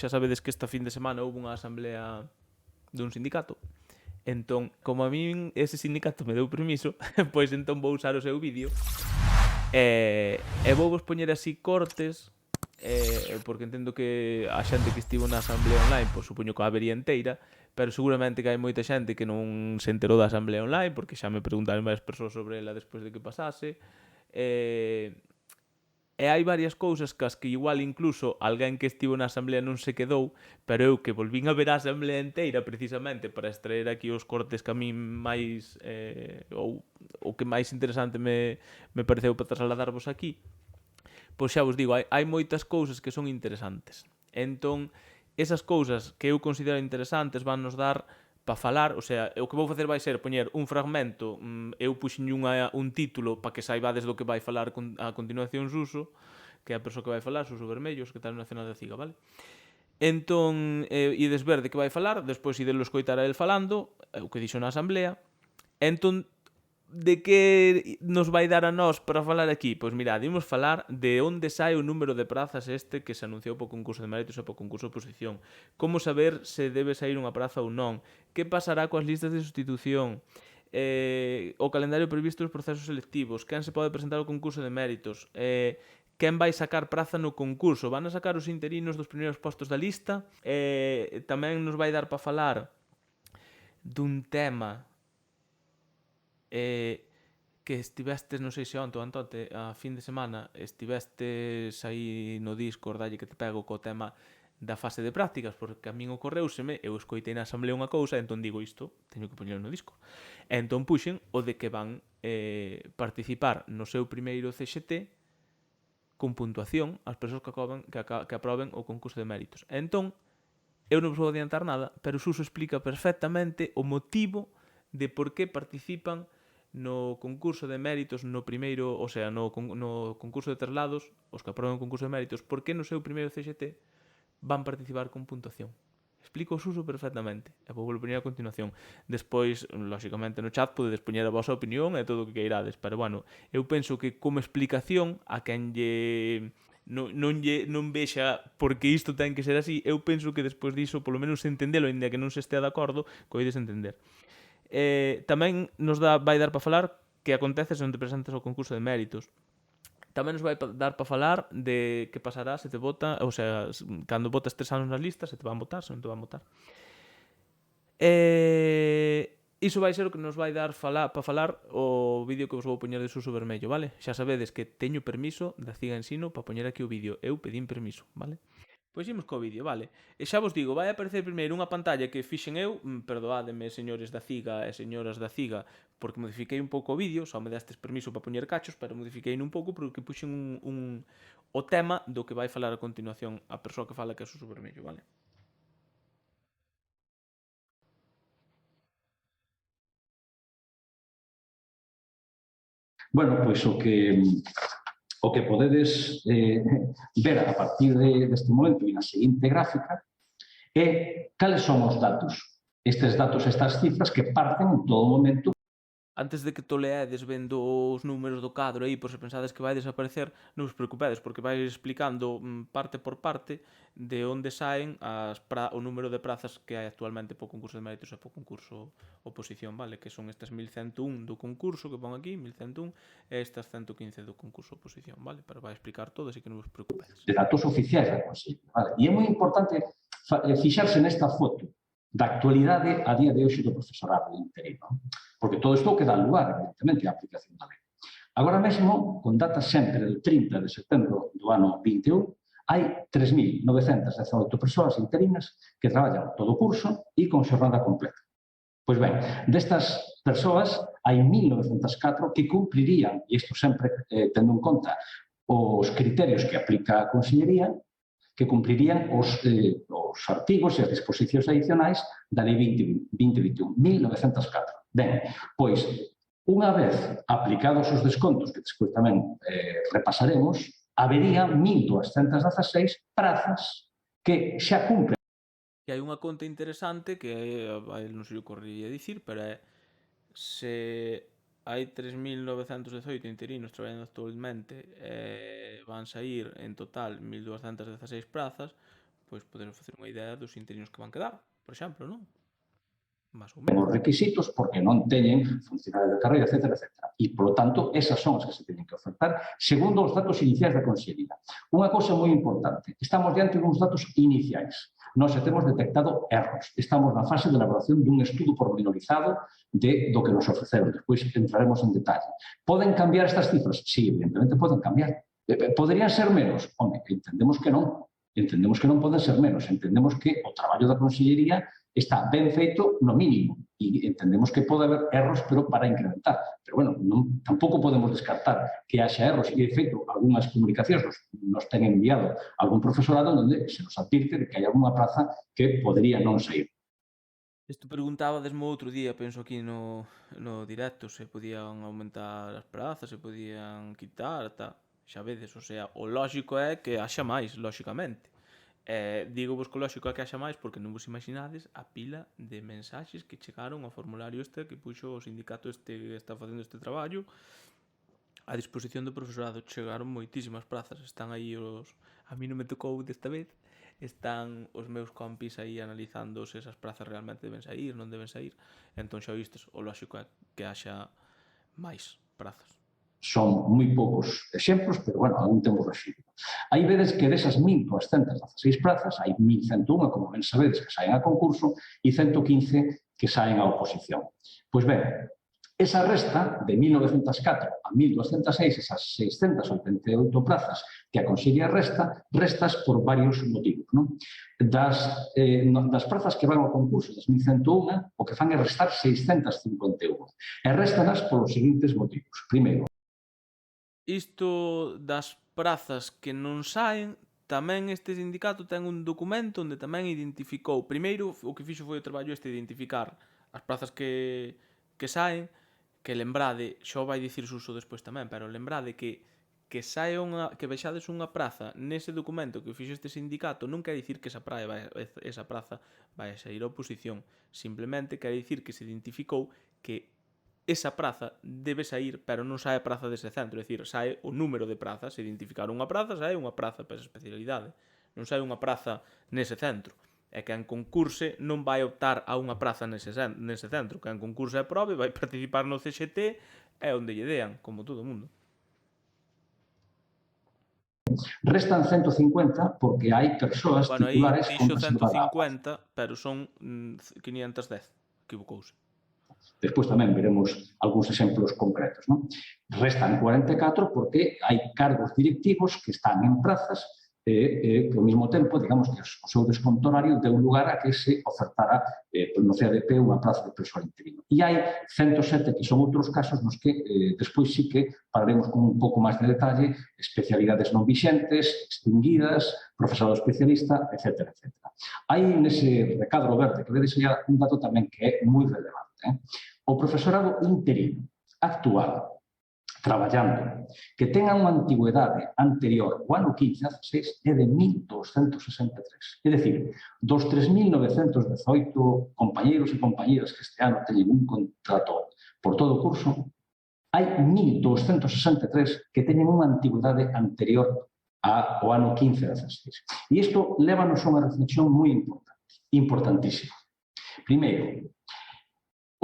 xa sabedes que esta fin de semana houve unha asamblea dun sindicato. Entón, como a min ese sindicato me deu permiso, pois entón vou usar o seu vídeo e vou vos poñer así cortes, porque entendo que a xente que estivo na asamblea online, pois supoño que a vería inteira, pero seguramente que hai moita xente que non se enterou da asamblea online, porque xa me preguntaron varias persoas sobre ela despois de que pasase. E hai varias cousas que as que igual incluso alguén que estivo na asamblea non se quedou, pero eu que volvín a ver a asamblea inteira precisamente para extraer aquí os cortes que a mí máis ou o que máis interesante me pareceu para trasladarvos aquí, pois xa vos digo, hai moitas cousas que son interesantes. Entón, esas cousas que eu considero interesantes van nos dar para falar, o sea, o que vou facer vai ser poñer un fragmento, eu puxen un título para que saibades do que vai falar a continuación Suso, que é a persoa que vai falar, Suso Bermello, secretario nacional da CIGA, vale? Entón, ides ver de que vai falar, despois idelo escoitar a el falando, o que dixo na asamblea. Entón, de que nos vai dar a nós para falar aquí? Pois mirad, imos falar de onde sai o número de prazas este que se anunciou para o concurso de méritos e para o concurso de oposición. Como saber se debe sair unha praza ou non? Que pasará coas listas de sustitución? O calendario previsto dos procesos selectivos? Quen se pode presentar ao concurso de méritos? Quen vai sacar praza no concurso? Van a sacar os interinos dos primeiros postos da lista? Tamén nos vai dar para falar dun tema que estivestes, non sei se onte ou antonte, a fin de semana, estivestes aí no Discord, dalle que te pego co tema da fase de prácticas, porque a min ocorreuseme, eu escoitei na asamblea unha cousa, entón digo isto, teño que poñerlo no Discord. Entón puxen o de que van participar no seu primeiro CXT con puntuación as persoas que aproben o concurso de méritos. Entón, eu non vos vou adiantar nada, pero Suso explica perfectamente o motivo de por que participan no concurso de méritos no primeiro, o sea, no concurso de traslados, os que aproben o concurso de méritos, por que no seu primeiro CXT van participar con puntuación. Explico o Suso perfectamente e vou poñer a continuación. Despois, lóxicamente, no chat podedes poñer a vosa opinión e todo o que queirades, pero bueno, eu penso que como explicación a quen non vexa porque isto ten que ser así, eu penso que despois diso, polo menos entendelo, ainda que non se estea de acordo, coides entender. Tamén nos vai dar para falar que acontece se non te presentas ao concurso de méritos. Tamén nos vai dar para falar de que pasará se te vota, o sea, cando votas 3 anos nas listas, se te van votar, se non te van votar. Iso vai ser o que nos vai dar para falar o vídeo que vos vou poñer de Suso Bermello, vale? Xa sabedes que teño permiso da CIGA Ensino para poñer aquí o vídeo. Eu pedín permiso, vale? Pois imos co vídeo, vale? E xa vos digo, vai aparecer primeiro unha pantalla que fixen eu, perdoádeme señores da CIGA e señoras da CIGA, porque modifiquei un pouco o vídeo, só me destes permiso para poñer cachos, pero modifiquei un pouco porque puxen o tema do que vai falar a continuación a persoa que fala que é Suso Vermello, vale? Bueno, pois o que podedes ver a partir deste momento e na seguinte gráfica é cales son os datos. Estes datos, estas cifras que parten en todo momento. Antes de que toleedes vendo os números do cadro aí, por se pensades que vai desaparecer, non vos preocupedes, porque vai explicando parte por parte de onde saen o número de prazas que hai actualmente po concurso de méritos e po concurso oposición, vale? Que son estas 1101 do concurso que pon aquí, 1101, e estas 115 do concurso oposición, vale? Pero vai explicar todo, así que non vos preocupedes. De datos oficiais da Consellería, vale? E é moi importante fixarse nesta foto da actualidade a día de hoxe do profesorado interino, porque todo isto que dá lugar, evidentemente, á aplicación da lei. Agora mesmo, con data sempre do 30 de setembro do ano 21, hai 3.918 persoas interinas que traballan todo o curso e con xornada completa. Pois ben, destas persoas hai 1.904 que cumprirían, e isto sempre tendo en conta os criterios que aplica a Consellería, que cumprirían os artigos e as disposicións adicionais da Lei 2021, 1904. Ben, pois, unha vez aplicados os descontos, que despois tamén repasaremos, habería 1.216 prazas que xa cumpren. E hai unha conta interesante que non sei o que correría dicir, pero é se hai 3.918 interinos traballando actualmente van sair en total 1.216 prazas, pois podemos facer unha idea dos interinos que van quedar, por exemplo, non? Más ou Os menos. requisitos porque non teñen funcionarios de carreira, etcétera, etcétera. E, polo tanto, esas son as que se teñen que ofertar segundo os datos iniciais da Consellería. Unha cousa moi importante, estamos diante duns datos iniciais. Nós xa temos detectado erros. Estamos na fase de elaboración dun estudo pormenorizado do que nos ofreceron. Despois entraremos en detalle. Poden cambiar estas cifras? Sí, evidentemente poden cambiar. Poderían ser menos? Home, entendemos que non. Entendemos que non poden ser menos. Entendemos que o traballo da Consellería está ben feito no mínimo e entendemos que pode haber erros, pero para incrementar. Pero, bueno, tampouco podemos descartar que haxa erros e, de feito, algunhas comunicacións nos ten enviado algún profesorado onde se nos advirte de que hai algunha praza que podría non sair. Isto preguntaba desmo outro día, penso aquí no directo, se podían aumentar as prazas, se podían quitar, tal. Xa vedes, o sea, o lóxico é que haxa máis, lóxicamente. Digo vos que o lóxico é que haxa máis porque non vos imaginades a pila de mensaxes que chegaron ao formulario este que puxo o sindicato este que está facendo este traballo a disposición do profesorado. Chegaron moitísimas prazas, están aí os... A mí non me tocou desta vez, están os meus compis aí analizando se esas prazas realmente deben sair, non deben sair. Entón xa vistes, o lóxico é que haxa máis prazas. Son moi poucos exemplos, pero, bueno, algún temos rexistro. Aí vedes que desas 1.216 prazas, hai 1.101, como ben sabedes, que saen a concurso e 115 que saen a oposición. Pois ben, esa resta de 1.904 a 1.206, esas 688 prazas que a Consellería restas por varios motivos. Non? Das prazas que van ao concurso, das 1.101, o que fan é restar 651. E réstanas polos seguintes motivos. Primeiro, isto das prazas que non saen, tamén este sindicato ten un documento onde tamén identificou, primeiro o que fixo foi o traballo este de identificar as prazas que saen, que lembrade, xa vai dicir Suso despois tamén, pero lembrade que vexades unha praza nese documento que fixo este sindicato non quer dicir que esa praza vai a sair a oposición, simplemente quer dicir que se identificou que esa praza debe sair, pero non sae a praza dese centro, é dicir, sae o número de prazas. Se identificar unha praza, sae unha praza para esa especialidade. Non sae unha praza nese centro. E quen concurse non vai optar a unha praza nese centro. Quen concurse é probe, vai participar no CXT e onde lle dean, como todo o mundo. Restan 150 porque hai persoas titulares con reserva de aula. 150, pero son 510. Equivocouse. Despois tamén veremos algúns exemplos concretos. Non? Restan 44 porque hai cargos directivos que están en prazas que ao mesmo tempo, digamos que o seu desconto horario deu lugar a que se ofertara no CADP unha praza de persoal interino. E hai 107 que son outros casos nos que despois sí que falaremos con un pouco máis de detalle, especialidades non vixentes, extinguidas, profesorado especialista, etc. Hai nese recadro verde que vedes aí un dato tamén que é moi relevante. O profesorado interino actual traballando, que tenga unha antigüedade anterior ao ano 15-16 é de 1.263. É dicir, dos 3.918 compañeiros e compañeras que este ano teñen un contrato por todo o curso, hai 1.263 que teñen unha antigüedade anterior ao ano 15-16. E isto lévanos a unha reflexión moi importante, importantísima. Primeiro,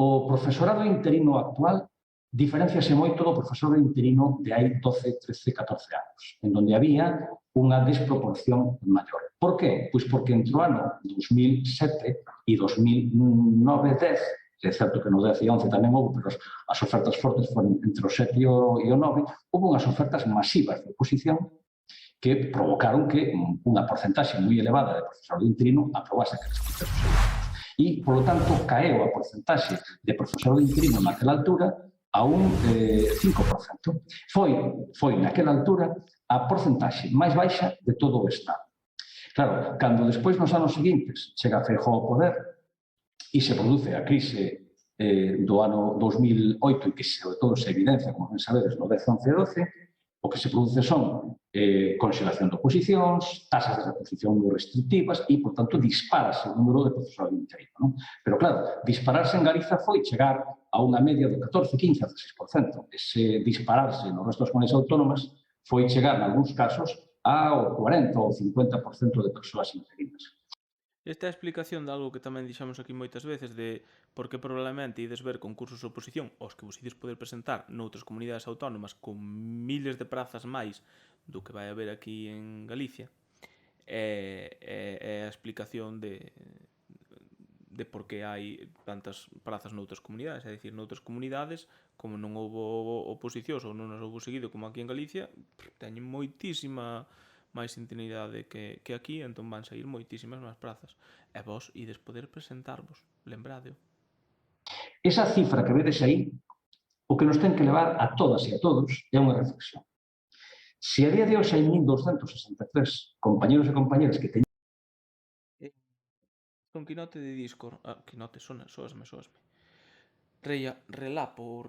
o profesorado interino actual diferenciase moito do profesor interino de hai 12, 13, 14 anos, en donde había unha desproporción maior. Por qué? Pois porque entre o ano 2007 e 2009-10, é certo que no 10 e 11 tamén houve, pero as ofertas fortes foron entre o 7 e o 9, houve unhas ofertas masivas de oposición que provocaron que unha porcentaxe moi elevada de profesorado interino aprobase aqueles procesos. E, polo tanto, caeu a porcentaxe de profesorado interino naquela altura a un 5%. Foi naquela altura a porcentaxe máis baixa de todo o Estado. Claro, cando despois nos anos seguintes chega Feijóo ao poder e se produce a crise do ano 2008 e que sobre todo se evidencia, como ben sabedes, no 10, 11 e 12, o que se produce son conxelación de oposicións, tasas de reposición moi restrictivas e, por tanto, disparase o número de profesorado interino. Non? Pero, claro, dispararse en Galiza foi chegar a unha media do 14, 15, 16%. Ese dispararse no resto das comunidades autónomas foi chegar, en algúns casos, ao 40 ou 50% de persoas interinas. Esta é a explicación de algo que tamén dixamos aquí moitas veces de por que probablemente ides ver concursos de oposición aos que vos ides poder presentar noutras comunidades autónomas con miles de prazas máis do que vai haber aquí en Galicia. É a explicación de por que hai tantas prazas noutras comunidades. É dicir, noutras comunidades, como non houbo oposicións ou non as houbo seguido como aquí en Galicia, teñen moitísima máis intimidade que aquí, entón van sair moitísimas máis prazas. E vos ides poder presentarvos, lembrádeo. Esa cifra que vedes aí, o que nos ten que levar a todas e a todos é unha reflexión. Se a día de hoxe hai 1263 compañeros e compañeras que teñen Con quinote de Discord. Quinote, soasme. Reiapo.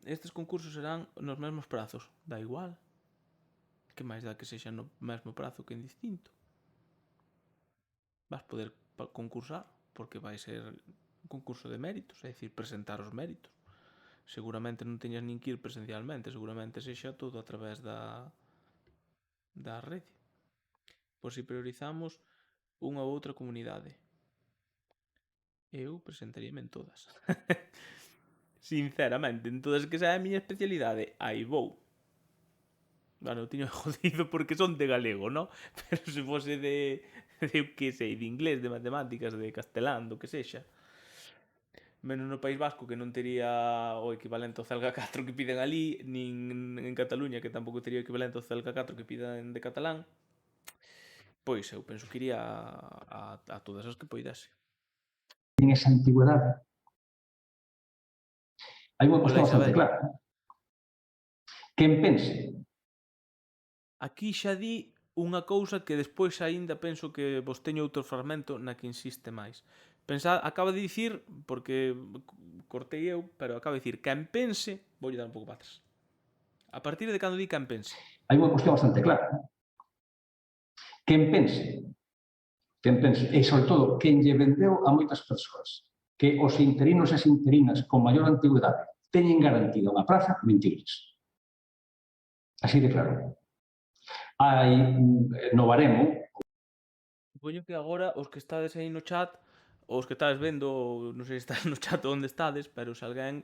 Estes concursos serán nos mesmos prazos. Da igual. Que máis dá que sexa no mesmo prazo que en distinto. Vas poder concursar porque vai ser un concurso de méritos, é dicir, presentar os méritos. Seguramente non teñas nin que ir presencialmente, seguramente sexa todo a través da rede. Por si priorizamos unha ou outra comunidade. Eu presentaríame en todas. Sinceramente, en todas que sea a miña especialidade, aí vou. Bueno, eu tiño jodido porque son de galego, ¿no? Pero se fose de que sei, de inglés, de matemáticas, de castelán, do que sexa. Menos no País Vasco, que non tería o equivalente ao Celga 4 que piden ali, nin en Cataluña, que tampouco tería o equivalente ao Celga 4 que piden de catalán. Pois eu penso que iría a todas as que poidase. esa antigüedade. Hai unha cuestión bastante clara. Quen pense. Aquí xa di unha cousa que despois aínda penso que vos teño outro fragmento na que insiste máis. Acaba de dicir, porque cortei eu, pero acaba de dicir quen pense, voulle dar un pouco para atrás. A partir de cando di quen pense. Hai unha cuestión bastante clara. Quen pense, e sobre todo, quen lle vendeu a moitas persoas que os interinos e as interinas con maior antigüedade teñen garantida unha praza, mentiras. Así de claro. Hai no baremo. Supoño que agora os que estades aí no chat, os que estades vendo, non sei se estás no chat onde estades, pero se alguén...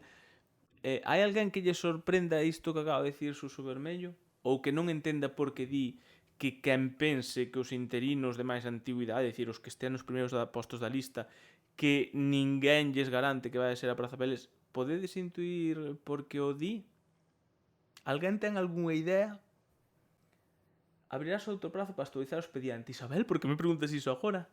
hai alguén que lle sorprenda isto que acaba de dicir Suso Vermello? Ou que non entenda por que di que quen pense que os interinos de máis antigüidade, é dicir, os que estean nos primeiros postos da lista, que ninguén lles garante que vai a ser a Praza Peles, podedes intuir por que o di? Alguén ten algunha idea? Abrirás outro prazo para actualizar o expediente. Isabel, por que me preguntas iso agora?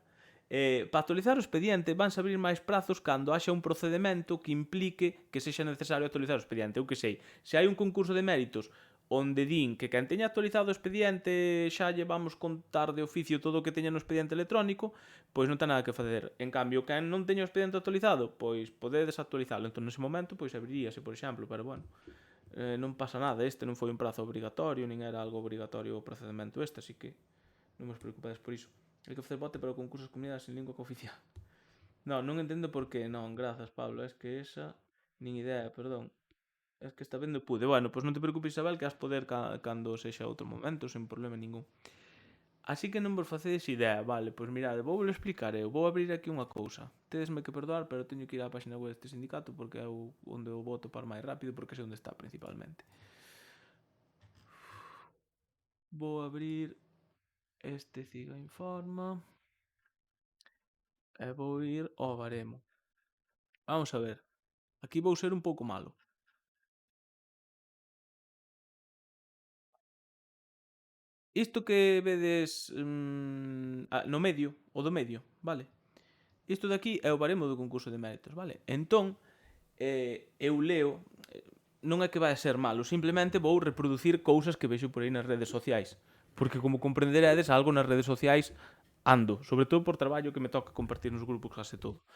Para actualizar o expediente vanse abrir máis prazos cando haxa un procedimento que implique que sexa necesario actualizar o expediente. Eu que sei, se hai un concurso de méritos onde din que quen teña actualizado o expediente xa lle vamos contar de oficio todo o que teña no expediente electrónico, pois non ten nada que facer. En cambio, quen non teña o expediente actualizado, pois podedes actualizalo. Entón, nese momento, pois abriríase, por exemplo, pero bueno, non pasa nada, este non foi un prazo obrigatorio, nin era algo obrigatorio o procedimento este, así que non vos preocupades por iso. Hai que facer bote para o concurso de comunidades en lingua cooficial. Non entendo por que, non, grazas, Pablo, es que esa, nin idea, perdón. Es que está vendo pude. Bueno, pois non te preocupes, Isabel, que has poder cando sexa outro momento, sen problema ningún. Así que non vos facedes idea, vale, pois mirade, vou vos explicar eu, vou abrir aquí unha cousa. Tedesme que perdoar, pero teño que ir á página web deste sindicato porque é onde o vou topar máis rápido porque sei onde está principalmente. Vou abrir este Ciga Informa e vou ir ao baremo. Vamos a ver, aquí vou ser un pouco malo. Isto que vedes no medio, o do medio, vale? Isto de aquí é o baremo do concurso de méritos, vale? Entón, eu leo, non é que vai a ser malo, simplemente vou reproducir cousas que vexo por aí nas redes sociais. Porque como comprenderedes, algo nas redes sociais ando, sobre todo por traballo que me toca compartir nos grupos case todo.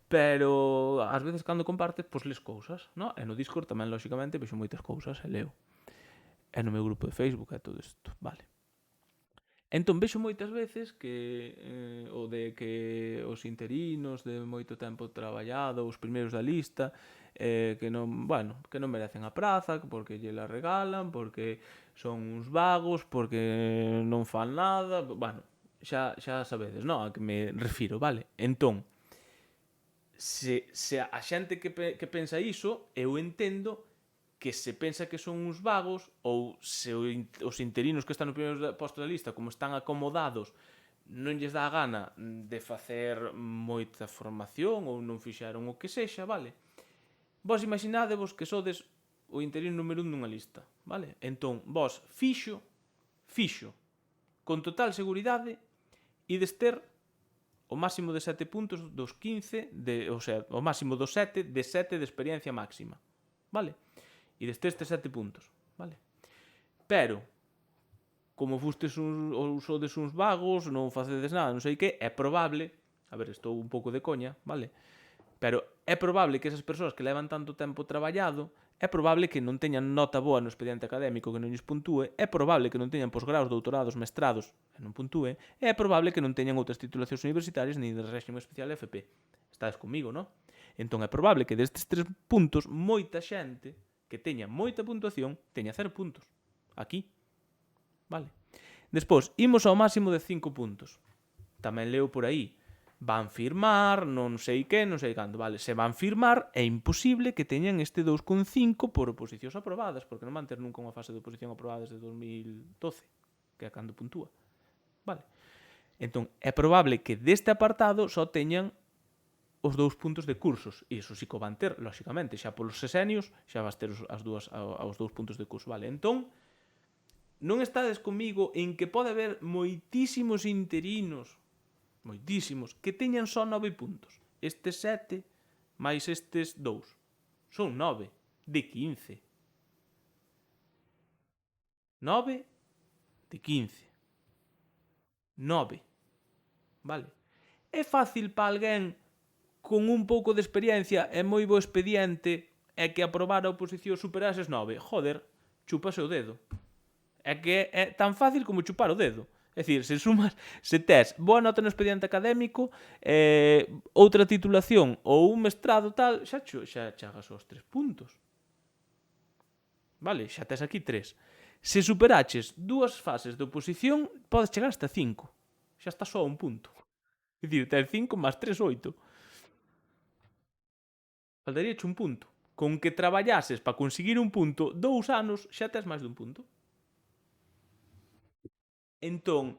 Pero ás veces cando compartes, pois les cousas, no? E no Discord tamén, lóxicamente, vexo moitas cousas e leo. E no meu grupo de Facebook e todo isto, vale. Entón vexo moitas veces que o de que os interinos de moito tempo traballado, os primeiros da lista, que non, bueno, que non merecen a praza, porque lle la regalan, porque son uns vagos, porque non fan nada, bueno, xa sabedes, non, a que me refiro, vale? Entón, se a xente que pensa iso, eu entendo que se pensa que son uns vagos ou se os interinos que están no primeiro posto da lista, como están acomodados, non lles dá a gana de facer moita formación ou non fixeron o que sexa, vale? Vos imaginádevos que sodes o interino número 1 dunha lista, vale? Entón, vos fixo, con total seguridade, ides ter o máximo de 7 puntos dos 15, o sea, o máximo dos 7 de 7 de experiencia máxima, vale? Ides ter estes 7 puntos, vale? Pero, como fustes ou sodes uns vagos, non facedes nada, non sei que, é probable, a ver, estou un pouco de coña, vale? Pero é probable que esas persoas que levan tanto tempo traballado, é probable que non teñan nota boa no expediente académico que non lles puntúe, é probable que non teñan posgrados, doutorados, mestrados e non puntúe, e é probable que non teñan outras titulacións universitarias ni de réxime especial FP. Estades comigo, non? Entón é probable que destes 3 puntos moita xente que teña moita puntuación teña 0 puntos. Aquí. Vale. Despois, imos ao máximo de 5 puntos. Tamén leo por aí van firmar, non sei que, non sei cando, vale, se van firmar é imposible que teñan este 2,5 por oposicións aprobadas, porque non van ter nunca unha fase de oposición aprobada desde 2012, que é cando puntúa. Vale. Entón, é probable que deste apartado só teñan os 2 puntos de cursos, e iso sí que o van ter, lóxicamente, xa polos sesenios, xa vas ter os 2 puntos de curso, vale. Entón, non estades comigo en que pode haber moitísimos interinos que teñan só 9 puntos. Estes 7 máis estes 2. Son 9 de 15. 9 de 15. 9. Vale? É fácil para alguén con un pouco de experiencia e moi bo expediente e que aprobar a oposición superase eses 9. Joder, chúpase o dedo. É que é tan fácil como chupar o dedo. É dicir, se tes boa nota no expediente académico, outra titulación ou un mestrado tal, xa chegas aos 3 puntos. Vale, xa tes aquí 3. Se superaches 2 fases de oposición, podes chegar hasta 5. Xa está só a un punto. É dicir, tes 5 máis 3, 8. Faltaríache un punto. Con que traballases para conseguir un punto 2 anos, xa tes máis dun punto. Entón,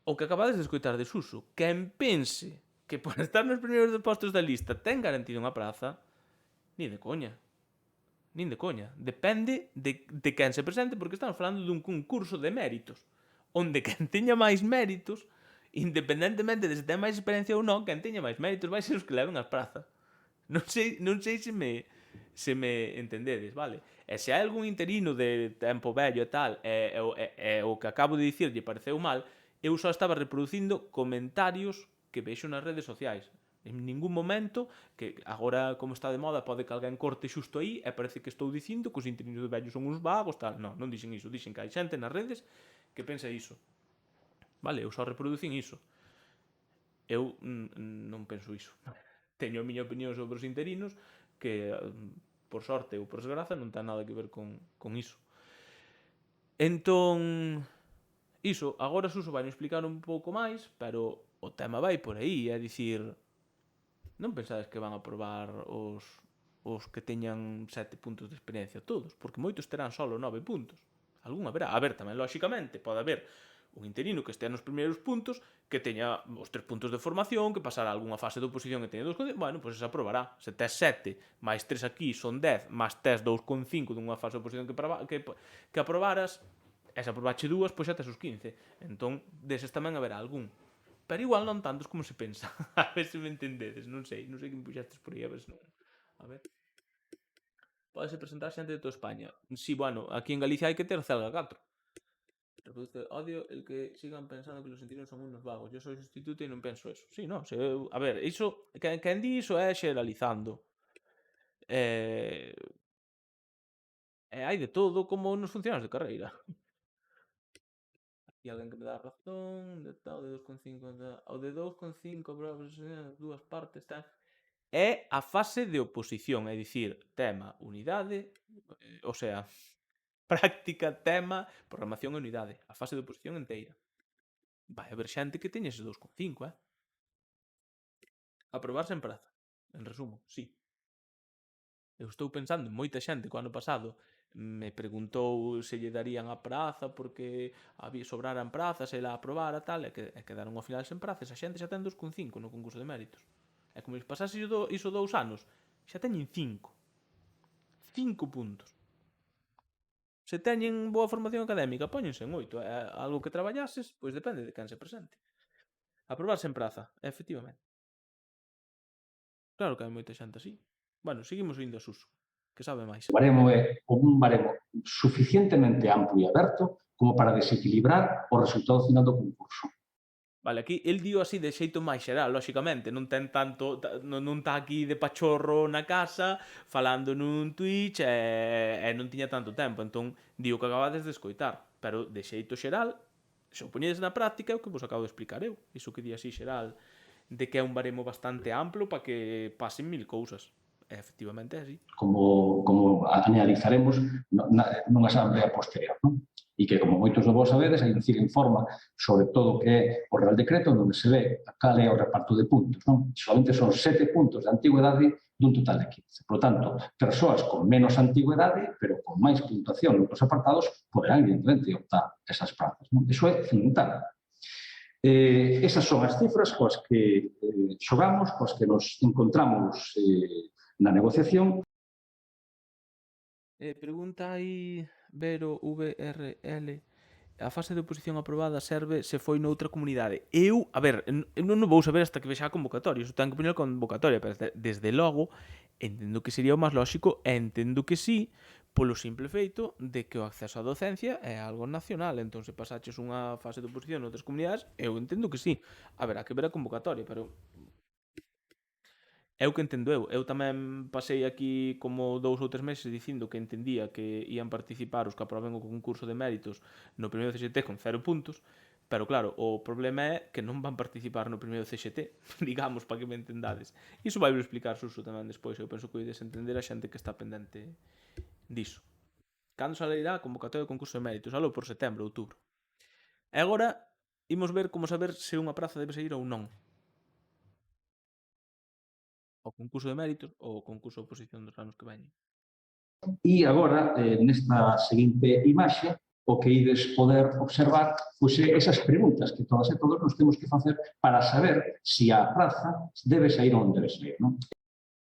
o que acabades de escoitar de Suso, quen pense que por estar nos primeiros postos da lista ten garantido unha praza, nin de coña. Nin de coña. Depende de quen se presente, porque estamos falando dun concurso de méritos, onde quen teña máis méritos, independentemente de se ten máis experiencia ou non, quen teña máis méritos vai ser os que leven as prazas. Non sei se me entendedes, vale? E se hai algún interino de tempo vello e tal, e o que acabo de dicir lle pareceu mal, eu só estaba reproducindo comentarios que vexo nas redes sociais. En ningún momento, que agora como está de moda pode que alguén corte xusto aí e parece que estou dicindo que os interinos de vellos son uns vagos, tal. Non dixen iso, dixen que hai xente nas redes que pensa iso. Vale, eu só reproducin iso. Eu non penso iso. Teño a miña opinión sobre os interinos que, por sorte ou por desgraza, non ten nada que ver con iso. Entón, iso, agora Suso vai explicar un pouco máis, pero o tema vai por aí, é dicir, non pensades que van a probar os que teñan 7 puntos de experiencia todos, porque moitos terán solo 9 puntos. Algún haberá. A ver, tamén, lóxicamente, pode haber un interino que estea nos primeiros puntos que teña os 3 puntos de formación, que pasará algunha fase de oposición que teña 2,5, bueno, pois pues esa aprobará. Se tes 7 máis 3 aquí son 10, máis tes 2,5 dunha fase de oposición que aprobaras, e se aprobache 2, pois pues xa tes os 15. Entón, deses tamén haberá algún. Pero igual non tantos como se pensa. A ver se me entendedes, non sei que me puxastes por aí, a ver se non. A ver. Pódese presentar xente de toda España. Sí, bueno, aquí en Galicia hai que ter Celga 4. Reproduce odio el que sigan pensando que los interinos son unos vagos. Yo soy sustituto e non penso eso. Sí, non, a ver, iso, quen di iso é xeralizando. Hai de todo como nos funcionarios de carreira. E alguén que me dá razón, o de 2,5, o de 2,5, dúas partes, tal. É a fase de oposición, é dicir, tema, unidade, o sea, práctica, tema, programación e unidade. A fase de oposición inteira. Vai haber xente que teña ese 2,5, Aprobarse en praza. En resumo, sí. Eu estou pensando en moita xente que o ano pasado me preguntou se lle darían a praza porque sobraran prazas e la aprobara tal, e quedaron ao final sen praza. Esa xente xa ten 2,5 no concurso de méritos. E como lles pasase iso 2 anos, xa teñen 5. 5 puntos. Se teñen boa formación académica, póñense en 8. É algo que traballases, pois depende de quen se presente. Aprobarse en praza, efectivamente. Claro que hai moita xente así. Bueno, seguimos indo a Suso, que sabe máis. O baremo é un baremo suficientemente amplo e aberto como para desequilibrar o resultado final do concurso. Vale, aquí el dio así de xeito máis xeral, lóxicamente, non ten tanto, non tá aquí de pachorro na casa falando nun Twitch e non tiña tanto tempo, entón dio que acabades de escoitar, pero de xeito xeral, se o poñedes na práctica é o que vos acabo de explicar eu, iso que di así xeral, de que é un baremo bastante amplo para que pasen 1000 cousas. Efectivamente é así. Como analizaremos nunha asamblea posterior, non? E que, como moitos de vos sabedes, a INCIL informa sobre todo o que é o Real Decreto, onde se ve cal é o reparto de puntos, non? Solamente son 7 puntos de antigüedade dun total de 15. Por tanto, persoas con menos antigüedade, pero con máis puntuación noutros apartados, poderán, evidentemente, optar esas prazas, non? Iso é fundamental. Esas son as cifras coas que xogamos, coas que nos encontramos na negociación. Pregunta aí Vero VRL. A fase de oposición aprobada serve se foi noutra comunidade. Eu, a ver, non vou saber hasta que vexa a convocatoria, iso ten que poñer a convocatoria, pero desde logo entendo que sería o máis lóxico e entendo que sí, polo simple feito de que o acceso á docencia é algo nacional, entón se pasaches unha fase de oposición noutras comunidades, eu entendo que sí. Haberá que ver a convocatoria, pero é o que entendo eu. Eu tamén pasei aquí como 2 ou 3 meses dicindo que entendía que ian participar os que aproben o concurso de méritos no primeiro CXT con 0 puntos, pero claro, o problema é que non van participar no primeiro CXT, digamos, para que me entendades. Iso vai explicar Suso tamén despois, eu penso que ides entender a xente que está pendente diso. Cando salerá a convocatoria do concurso de méritos? Algo por setembro, outubro. E agora, imos ver como saber se unha praza debe seguir ou non. O concurso de méritos ou o concurso de oposición dos anos que veñen. E agora, nesta seguinte imaxe, o que ides poder observar pois, esas preguntas que todas e todos nos temos que facer para saber se a praza debe sair ou non debe sair, non?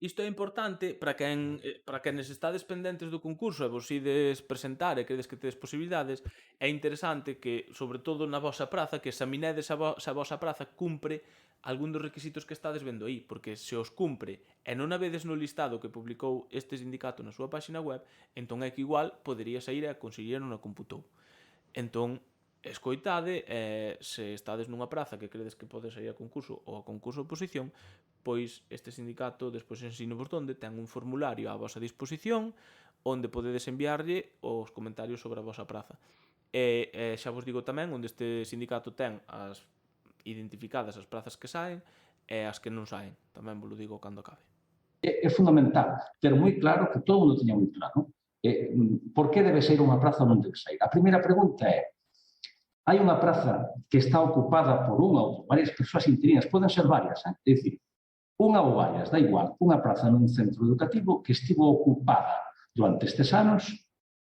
Isto é importante para quenes estades pendentes do concurso e vos ides presentar e credes que tedes posibilidades. É interesante que, sobre todo na vosa praza, que examinedes se a vosa praza cumpre algún dos requisitos que estades vendo aí, porque se os cumpre e non a vedes no listado que publicou este sindicato na súa página web, entón é que igual podería sair e a conselleira non a computou. Entón, escoitade, se estades nunha praza que credes que pode sair a concurso ou a concurso de oposición, pois este sindicato, despois ensino vos donde, ten un formulario á vosa disposición onde podedes enviarlle os comentarios sobre a vosa praza. E xa vos digo tamén onde este sindicato ten as identificadas as prazas que saen e as que non saen. Tamén vos lo digo cando acabe. É fundamental ter moi claro que todo mundo teña moi claro por que debe ser unha praza ou non debe sair. A primeira pregunta é: hai unha praza que está ocupada por unha ou por varias persoas interinas, poden ser varias, é dicir, unha ou varias, da igual, unha praza nun centro educativo que estivo ocupada durante estes anos,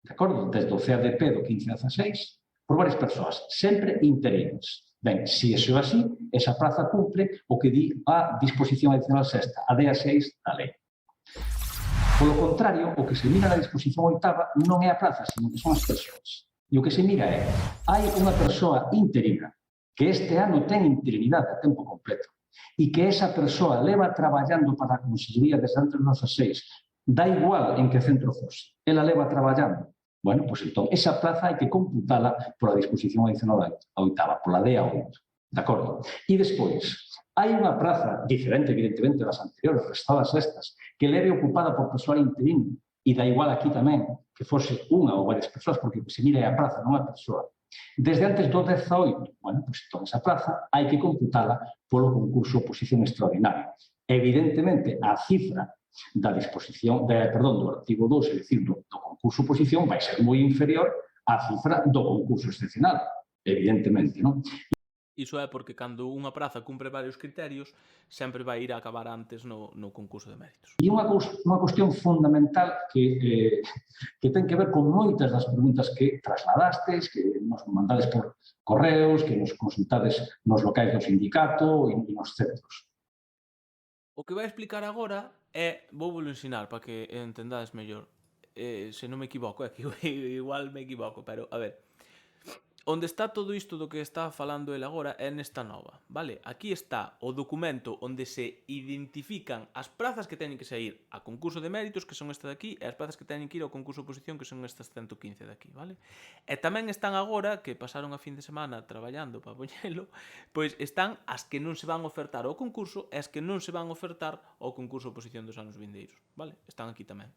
de acordo, desde o CADP do 15-16, por varias persoas, sempre interinas. Ben, se iso é así, esa praza cumple o que di a disposición adicional sexta, a DEA 6 da lei. Polo contrario, o que se mira na disposición oitava non é a praza, sino que son as persoas. E o que se mira é, hai unha persoa interina que este ano ten interinidade a tempo completo e que esa persoa leva traballando para a Consellería desde antes do 16, dá igual en que centro fose, ela leva traballando. Bueno, pois entón, esa praza hai que computala pola disposición adicional a oitava, pola DEA 8, de acordo? E despois, hai unha praza diferente, evidentemente, das anteriores, restadas estas, que leve ocupada por persoal interino, e dá igual aquí tamén que fose unha ou varias persoas, porque o que se mira é a praza, non a persoa. Desde antes do 18, bueno, pois entón esa praza hai que computala polo concurso oposición extraordinaria. Evidentemente, a cifra da disposición, perdón, do artigo 2, é dicir, do concurso oposición, vai ser moi inferior á cifra do concurso excepcional, evidentemente, non? Iso é porque cando unha praza cumpre varios criterios, sempre vai ir a acabar antes no concurso de méritos. E unha cuestión fundamental que ten que ver con moitas das preguntas que trasladastes, que nos mandades por correos, que nos consultades nos locais do sindicato e nos centros. O que vai explicar agora é, vou vos ensinar para que entendades mellor. Se non me equivoco, que igual me equivoco, pero a ver. Onde está todo isto do que está falando el agora é nesta nova, vale? Aquí está o documento onde se identifican as prazas que teñen que sair a concurso de méritos, que son esta de aquí, e as prazas que teñen que ir ao concurso de oposición, que son estas 115 de aquí, vale? E tamén están agora, que pasaron a fin de semana traballando para poñelo, pois están as que non se van ofertar ao concurso e as que non se van ofertar ao concurso de oposición dos anos vindeiros, vale? Están aquí tamén.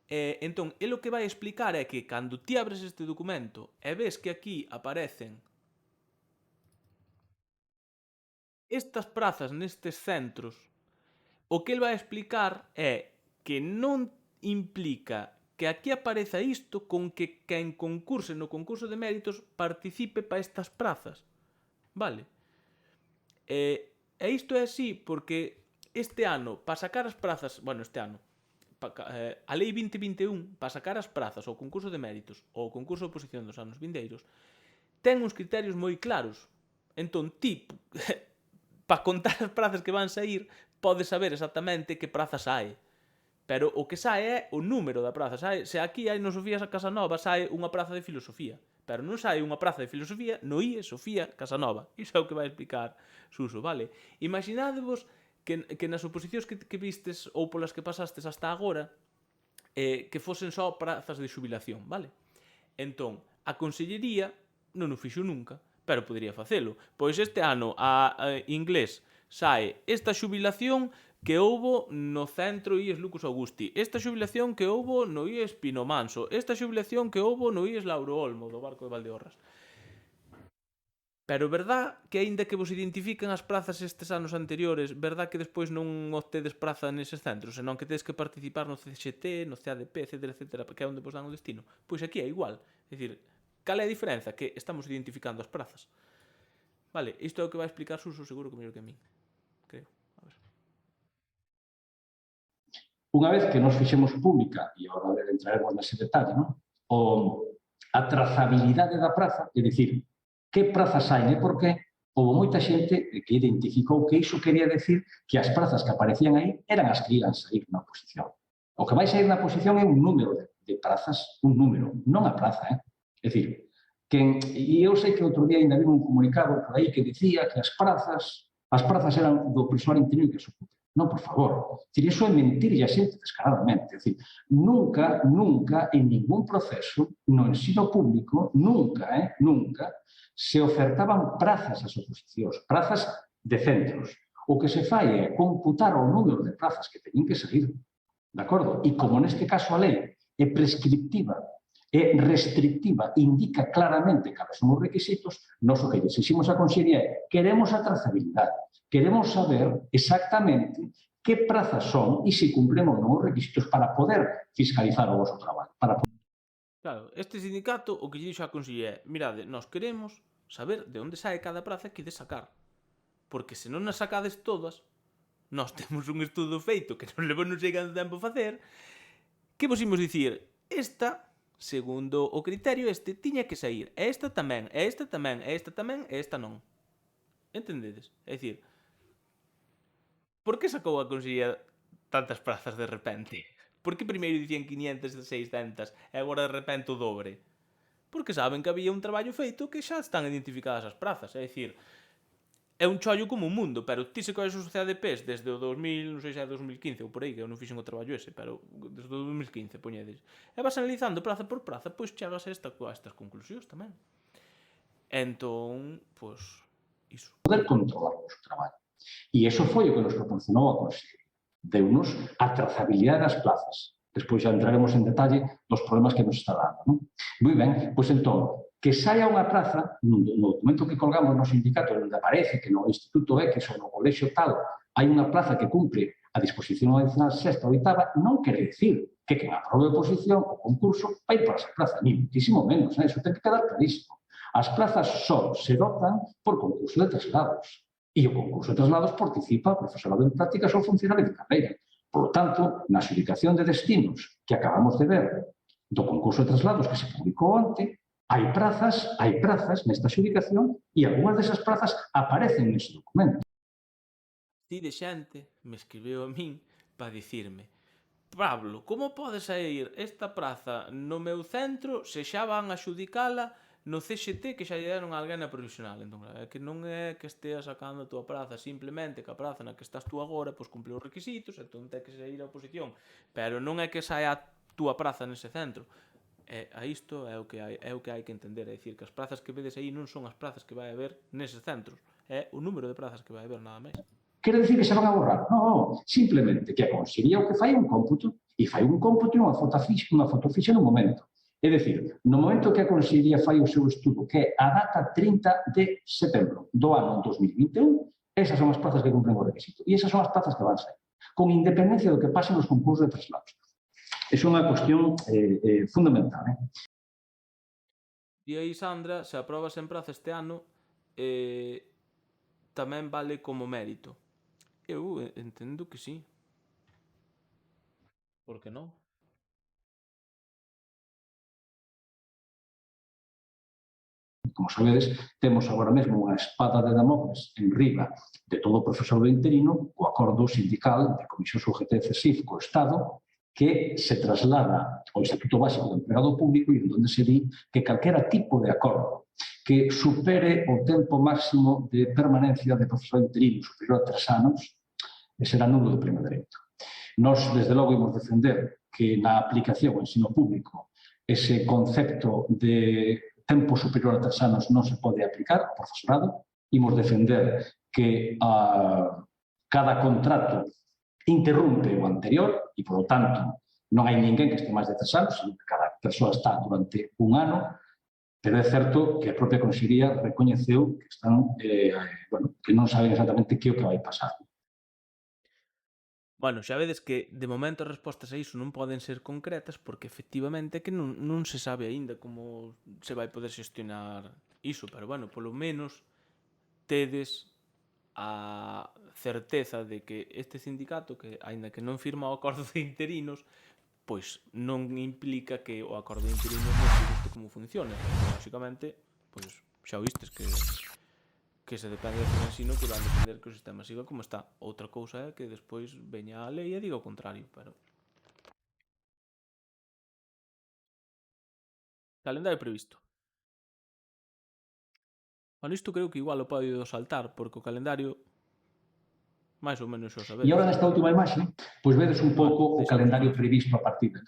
Entón, el o que vai explicar é que cando ti abres este documento e ves que aquí aparecen estas prazas nestes centros, o que el vai explicar é que non implica que aquí apareza isto con que quen concurse no concurso de méritos participe para estas prazas, vale? E isto é así porque este ano, para sacar as prazas, bueno, este ano, a Lei 2021, para sacar as prazas ao concurso de méritos ou ao concurso de oposición dos anos vindeiros, ten uns criterios moi claros. Entón, ti, para contar as prazas que van sair, podes saber exactamente que prazas hai. Pero o que sae é o número da praza. Se aquí hai no Sofía Casanova, sae unha praza de filosofía. Pero non sae unha praza de filosofía no IE Sofía Casanova. Iso é o que vai explicar Suso, vale? Imaginádevos que nas oposicións que vistes ou polas que pasastes hasta agora que fosen só prazas de xubilación, vale? Entón, a Consellería non o fixo nunca, pero podría facelo. Pois este ano a inglés sae esta xubilación que houbo no centro IES Lucas Augusti, esta xubilación que houbo no IES Pino Manso, esta xubilación que houbo no IES Lauro Olmo, do barco de Valdeorras. Pero verdad que aínda que vos identifiquen as prazas estes anos anteriores, verdad que despois non obtedes praza neses centros, senón que tedes que participar no CXT, no CADP, etc, que é onde vos dan o destino? Pois aquí é igual. É dicir, cal é a diferenza? Que estamos identificando as prazas. Vale, isto é o que vai explicar Suso, seguro que mellor que a min. Creo. A ver. Unha vez que nos fixemos pública, e agora entraremos nese detalle, non? A trazabilidade da praza, é dicir, que prazas hai e por qué, houve moita xente que identificou que iso quería decir que as prazas que aparecían aí eran as que iban sair na oposición. O que vai sair na oposición é un número de prazas, un número, non a praza, É dicir, e eu sei que outro día ainda vi un comunicado por aí que dicía que as prazas eran do persoal interino que se ocupe. Non, por favor. É dicir, iso é mentirlle a xente descaradamente. É dicir, nunca, en ningún proceso, no ensino público, nunca, se ofertaban prazas ás oposicións, prazas de centros. O que se fai é computar o número de prazas que teñen que sair, de acordo? E como neste caso a lei é prescriptiva, é restrictiva, indica claramente cales son os requisitos, nós o que exiximos a Consellería é queremos a trazabilidade, queremos saber exactamente que prazas son e se cumplen ou non os requisitos para poder fiscalizar o vosso traballo. Claro, este sindicato o que lle dixo a Consellería é mirade, nós queremos saber de onde sae cada praza que de sacar. Porque se non as sacades todas, nós temos un estudo feito que nos levou non sei canto tempo a facer, que vos imos dicir, esta, segundo o criterio este, tiña que sair, e esta tamén, e esta tamén, e esta tamén, e esta non. Entendedes? É dicir, por que sacou a Consellería tantas prazas de repente? Por que primeiro dicían 500 e 600 e agora de repente o dobre? Porque saben que había un traballo feito que xa están identificadas as prazas, é dicir, é un chollo como un mundo, pero ti se coes os CADPs desde o 2000, non sei se é 2015 ou por aí, que eu non fixen o traballo ese, pero desde o 2015, poñedes. E vas analizando praza por praza, pois chegas a estas conclusións tamén. Entón, pois, iso. Poder controlar o noso traballo. E iso foi o que nos proporcionou a Consellería. Deu-nos a trazabilidade das plazas. Despois xa entraremos en detalle dos problemas que nos está dando. Non? Moi ben, pois entón, que saia unha praza, no documento que colgamos no sindicato, onde aparece que no Instituto X ou no colexio tal hai unha plaza que cumpre a disposición adicional sexta ou oitava, non quere dicir que quen aprobe a oposición o concurso vai por esa plaza, ni muitísimo menos, eso ten que quedar clarísimo. As plazas só se dotan por concurso de traslados e o concurso de traslados participa o profesorado en prácticas ou funcionario de carreira. Por lo tanto, na adxudicación de destinos que acabamos de ver do concurso de traslados que se publicou onte, hai prazas nesta adxudicación e algunhas desas plazas aparecen nese documento. Ti de xente me escribeu a min para dicirme: Pablo, como pode sair esta praza no meu centro se xa van a xudicala no CXT que xa lle deron a alguén na provisional? Entón, é que non é que esteas sacando a túa praza, simplemente que a praza na que estás tú agora pois cumpre os requisitos, entón ten que sair a oposición, pero non é que saia a túa praza nese centro. A isto é o que hai que entender, é dicir, que as prazas que vedes aí non son as prazas que vai haber neses centros, é o número de prazas que vai haber, nada máis. Quere dicir que se van a borrar? Non, simplemente que a Consellería o que fai é un cómputo, e fai un cómputo e unha foto fixa no momento. É dicir, no momento que a Consellería fai o seu estudo, que é a data 30 de setembro do ano 2021, esas son as plazas que cumplen o requisito. E esas son as plazas que van sair, con independencia do que pasen nos concursos de traslados. É unha cuestión fundamental. E aí, Sandra, se aprobas en praza este ano, tamén vale como mérito. Eu entendo que sí. Por que non? Como sabedes, temos agora mesmo unha espada de Damocles en riba de todo o profesorado interino, o acordo sindical de Comisión UGT CESIF co Estado, que se traslada ao Instituto Básico do Empregado Público e onde se di que calquera tipo de acordo que supere o tempo máximo de permanencia de profesor interino superior a 3 anos será nulo de pleno dereito. Nós, desde logo, imos defender que na aplicación ao ensino público ese concepto de tempo superior a 3 anos non se pode aplicar ao profesorado. Imos defender que cada contrato interrumpe o anterior e, por lo tanto, non hai ninguén que este máis de 3 anos, sino que cada persoa está durante un ano, pero é certo que a propia Consellería recoñeceu que están, que non saben exactamente que é o que vai pasar. Bueno, xa vedes que de momento as respostas a iso non poden ser concretas porque efectivamente que non se sabe aínda como se vai poder xestionar iso, pero bueno, polo menos tedes a certeza de que este sindicato, que aínda que non firma o acordo de interinos, pois non implica que o acordo de interinos non se guste como funciona. Lógicamente, pois xa o vistes que se depende do ensino que van depender que o sistema siga como está. Outra cousa é que despois veña a lei e diga o contrario, pero... Calendario previsto. Bueno, isto creo que igual o podo saltar, porque o calendario máis ou menos xo sabedes. E agora nesta última imaxe, pois vedes un pouco o calendario previsto a partir de...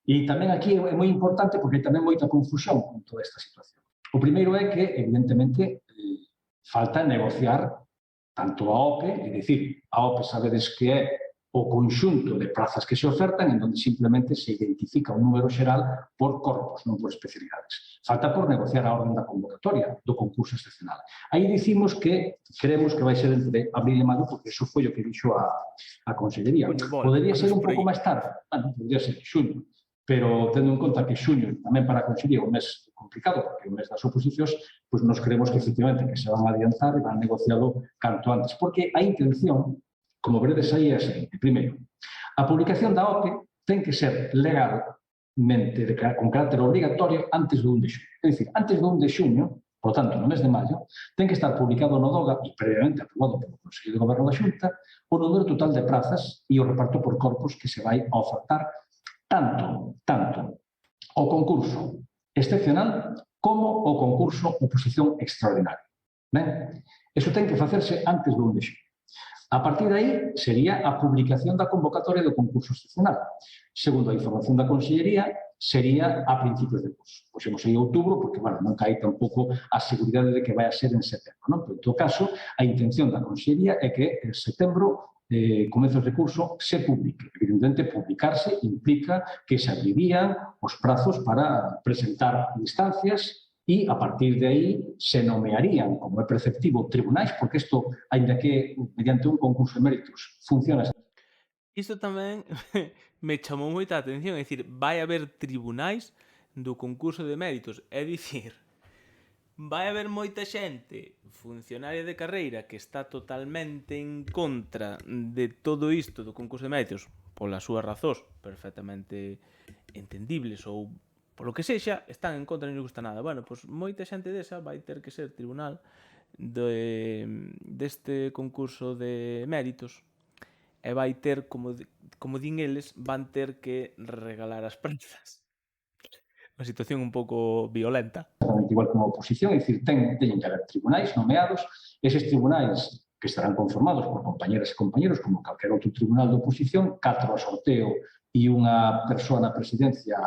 E tamén aquí é moi importante porque hai tamén moita confusión con toda esta situación. O primeiro é que, evidentemente, falta negociar tanto a OPE, é dicir, a OPE sabedes que é o conxunto de prazas que se ofertan en onde simplemente se identifica un número xeral por corpos, non por especialidades. Falta por negociar a orden da convocatoria do concurso excepcional. Aí dicimos que creemos que vai ser entre abril e maio, porque iso foi o que dixo a Consellería. Podería ser un pouco máis tarde, podría ser xuño, pero tendo en conta que xuño tamén para a Consellería é un mes complicado, porque é un mes das oposicións, pois nos creemos que efectivamente que se van a adiantar e van a negociarlo canto antes, porque a intención, como veredes aí, é a seguinte. Primeiro, a publicación da OPE ten que ser legalmente, con carácter obligatorio, antes do 1 de xuño. É dicir, antes do 1 de xuño, por tanto, no mes de maio, ten que estar publicado no DOGA e previamente aprobado polo Consello de Goberno da Xunta o número total de prazas e o reparto por corpos que se vai a ofertar tanto o concurso excepcional como o concurso oposición extraordinaria. Ben? Eso ten que facerse antes do 1 de xuño. A partir de aí sería a publicación da convocatoria do concurso excepcional. Segundo a información da Consellería, sería a principios de curso. Poxemos aí outubro, porque, bueno, non cae tampouco a seguridade de que vai a ser en setembro, non? Pero, en todo caso, a intención da Consellería é que en setembro comece o recurso, se publique. Evidentemente, publicarse implica que se abrirían os prazos para presentar instancias e, a partir de aí, se nomearían, como é preceptivo, tribunais, porque isto, ainda que mediante un concurso de méritos, funciona. Isto tamén me chamou moita atención, é dicir, vai haber tribunais do concurso de méritos, é dicir, vai haber moita xente funcionaria de carreira que está totalmente en contra de todo isto do concurso de méritos polas súas razóns perfectamente entendibles ou polo que sexa, están en contra e non gusta nada. Bueno, pois moita xente desa vai ter que ser tribunal deste concurso de méritos e vai ter, como din eles, van ter que regalar as prazas. Unha situación un pouco violenta. Exactamente igual como a oposición, é dicir, teñen que haber tribunais nomeados, eses tribunais que estarán conformados por compañeras e compañeros, como calquer outro tribunal de oposición, 4 a sorteo e unha persoa na presidencia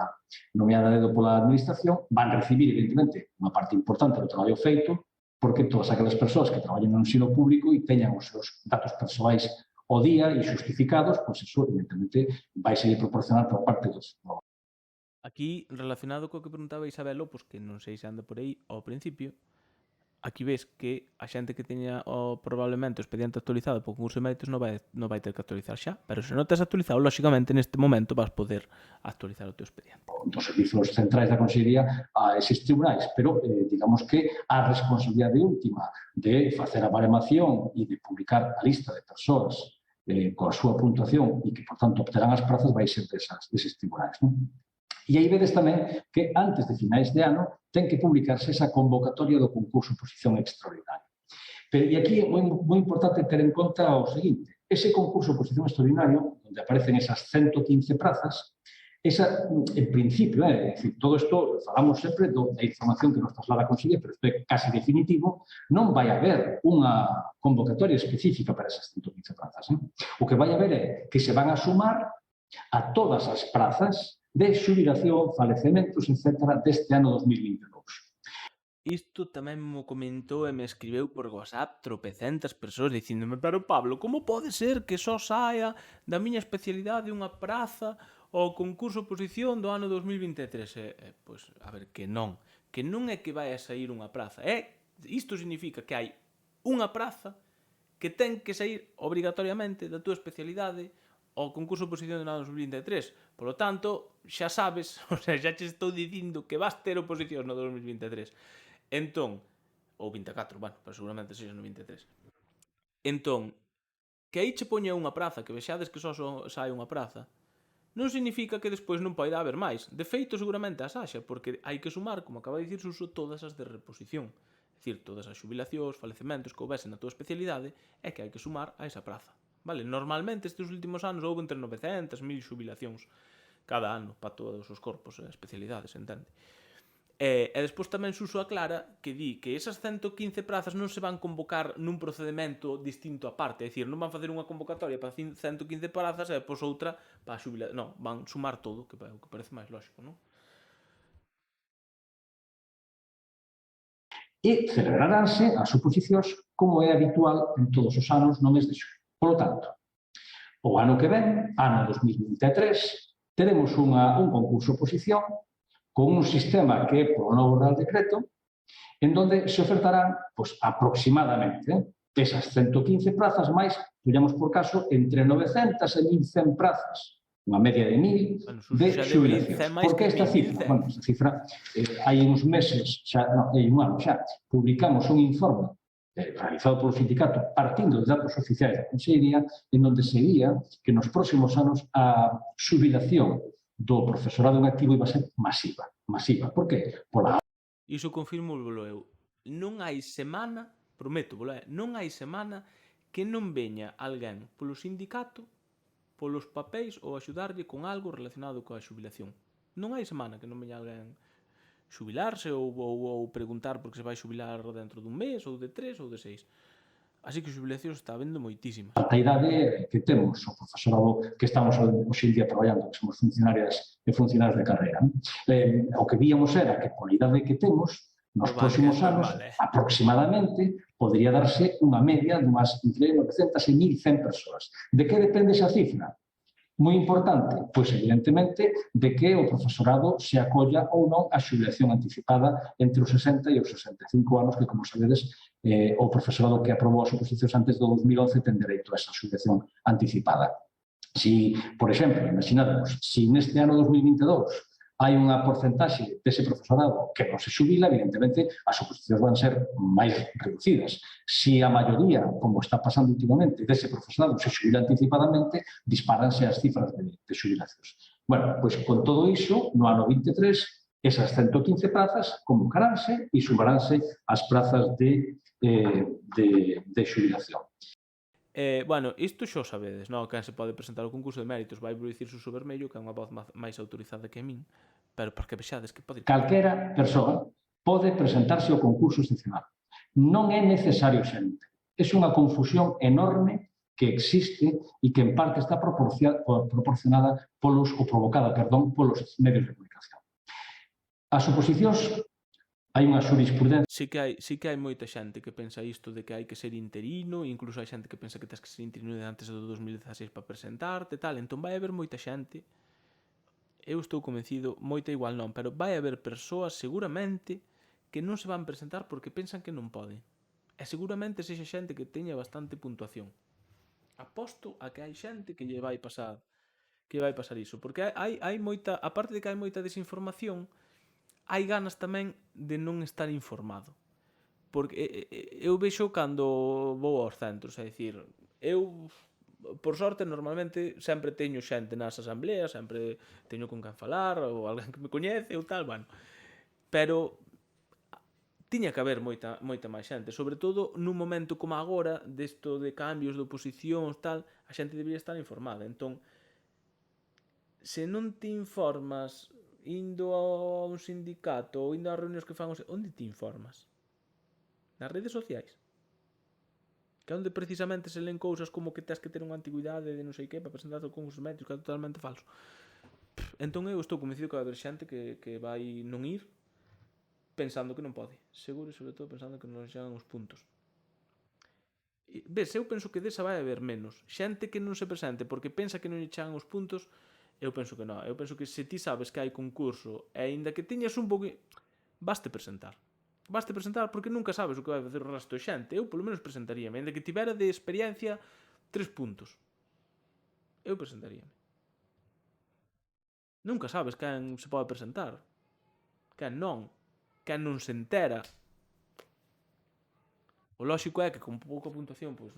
nomeada a dedo pola administración, van recibir, evidentemente, unha parte importante do traballo feito, porque todas aquelas persoas que traballan no ensino público e teñan os seus datos persoais ao día e xustificados, pois eso, evidentemente, vai ser proporcional por parte dos. Aquí, relacionado co que preguntaba Isabelo, pois que non sei se anda por aí ao principio, aquí ves que a xente que teña probablemente o expediente actualizado por concurso de méritos non vai ter que actualizar xa, pero se non tes actualizado, lóxicamente neste momento vas poder actualizar o teu expediente. Dos servizos centrais da Consellería a eses tribunais, pero digamos que a responsabilidade última de facer a baremación e de publicar a lista de persoas coa súa puntuación e que, por tanto, obterán as prazas vai ser deses tribunais, non? E aí vedes tamén que antes de finais de ano ten que publicarse esa convocatoria do concurso oposición extraordinaria. Pero, e aquí é moi importante ter en conta o seguinte, ese concurso oposición extraordinario, onde aparecen esas 115 prazas, esa, en principio, é dicir, todo isto, falamos sempre da información que nos traslada a Consellería, pero isto é casi definitivo, non vai haber unha convocatoria específica para esas 115 prazas. O que vai haber é que se van a sumar a todas as prazas de xubilación, falecementos, etc., deste ano 2022. Isto tamén mo comentou e me escribeu por WhatsApp tropecentas persoas dicíndome, pero Pablo, como pode ser que só saia da miña especialidade unha praza ao concurso oposición do ano 2023? Pois, a ver, que non é que vai a sair unha praza, isto significa que hai unha praza que ten que sair obrigatoriamente da túa especialidade ao concurso de oposición do ano 2023. Por lo tanto, xa sabes, o sea, xa che estou dicindo que vas ter oposición no 2023. Entón, ou 24, bueno, pero seguramente sexa no 23. Entón, que aí che poña unha praza, que vexades que só sai unha praza, non significa que despois non poida haber máis. De feito, seguramente as haxa, porque hai que sumar, como acaba de dicir Suso, todas as de reposición. É dicir, todas as xubilacións, falecementos que houvese na túa especialidade, é que hai que sumar a esa praza. Vale, normalmente estes últimos anos houve entre 900 e 1000 xubilacións cada ano para todos os corpos e especialidades, entende? E despois tamén Suso aclara que di que esas 115 prazas non se van convocar nun procedimento distinto a parte, é dicir, non van facer unha convocatoria para 115 prazas e depois outra para a xubilación, non, van sumar todo, que é o que parece máis lógico, non? E celebraránse as oposicións como é habitual en todos os anos no mes de xullo. Por lo tanto, o ano que ven, ano 2023, teremos un concurso de oposición con un sistema que é por novo Real Decreto, en donde se ofertarán aproximadamente esas 115 prazas máis, poñamos por caso, entre 900 e 1100 prazas, unha media de 1000 de xubilacións. Por que esta cifra? Bueno, esta cifra, hai uns meses, hai un ano xa, publicamos un informe realizado polo sindicato partindo dos datos oficiais da Consellería, en onde se vía que nos próximos anos a xubilación do profesorado en activo iba a ser masiva. Por que? Iso confirmo-lo eu. Non hai semana, prométovolo, non hai semana que non veña alguén polo sindicato, polos papéis ou axudarlle con algo relacionado coa xubilación. Non hai semana que non veña alguén xubilarse ou preguntar por que se vai xubilar dentro dun mes, ou de 3 ou de 6. Así que xubilacións está vendo moitísimas. A idade que temos, o profesorado que estamos hoxe en día traballando, que somos funcionarias e funcionarios de carreira, o que víamos era que pola idade que temos, nos próximos anos, aproximadamente, podría darse unha media dunhas entre 900 e 1.100 persoas. De que depende esa cifra? Moi importante, pois evidentemente de que o profesorado se acolla ou non a xubilación anticipada entre os 60 e os 65 anos, que, como sabedes, o profesorado que aprobou as oposicións antes do 2011 ten dereito a esa xubilación anticipada. Si, por exemplo, imaginamos, si neste ano 2022 hai unha porcentaxe dese profesorado que non se xubila, evidentemente, as oposicións van ser máis reducidas. Si a maioría, como está pasando últimamente, dese profesorado se xubila anticipadamente, dispáranse as cifras de xubilacións. Bueno, pois con todo iso, no ano 23, esas 115 plazas convocaránse e sumaránse as plazas de xubilación. Bueno, isto xo sabedes, non? Quen se pode presentar ao concurso de méritos vai producir Suso Vermello, que é unha voz máis autorizada que a min, pero porque vexades que pode ir... Calquera persoa pode presentarse ao concurso excepcional. Non é necesario sempre. É unha confusión enorme que existe e que en parte está proporcionada ou provocada, polos medios de comunicación. As oposicións, hai unha xurisprudencia... Sí que hai moita xente que pensa isto de que hai que ser interino, incluso hai xente que pensa que tens que ser interino de antes do 2016 para presentarte, tal. Entón vai haber moita xente, eu estou convencido, moita igual non, pero vai haber persoas seguramente que non se van presentar porque pensan que non poden. E seguramente sexa xente que teña bastante puntuación. Aposto a que hai xente que lle vai pasar iso, porque hai moita, aparte de que hai moita desinformación, hai ganas tamén de non estar informado. Porque eu vexo cando vou aos centros, é dicir, eu, por sorte, normalmente sempre teño xente nas asambleas, sempre teño con quen falar, ou alguén que me coñece, ou tal, bueno. Pero tiña que haber moita máis xente, sobre todo nun momento como agora, desto de cambios de oposicións, tal, a xente debería estar informada. Entón, se non te informas indo a un sindicato ou indo a reunións que fan, onde te informas? Nas redes sociais? Que é onde precisamente se len cousas como que tens que ter unha antigüidade de non sei que para presentarte ao concurso médico, que é totalmente falso. Entón eu estou convencido que vai haber xente que vai non ir pensando que non pode. Seguro e sobre todo pensando que non chegan os puntos. Ves, eu penso que desa vai haber menos. Xente que non se presente porque pensa que non lle chegan os puntos, eu penso que non. Eu penso que se ti sabes que hai concurso e aínda que teñas un pouco... Baste presentar. Baste presentar porque nunca sabes o que vai facer o resto de xente. Eu polo menos presentaríame. Ainda que tivera de experiencia 3 puntos. Eu presentaríame. Nunca sabes quen se pode presentar. Quen non. Quen non se entera. O lóxico é que con pouca puntuación, pois,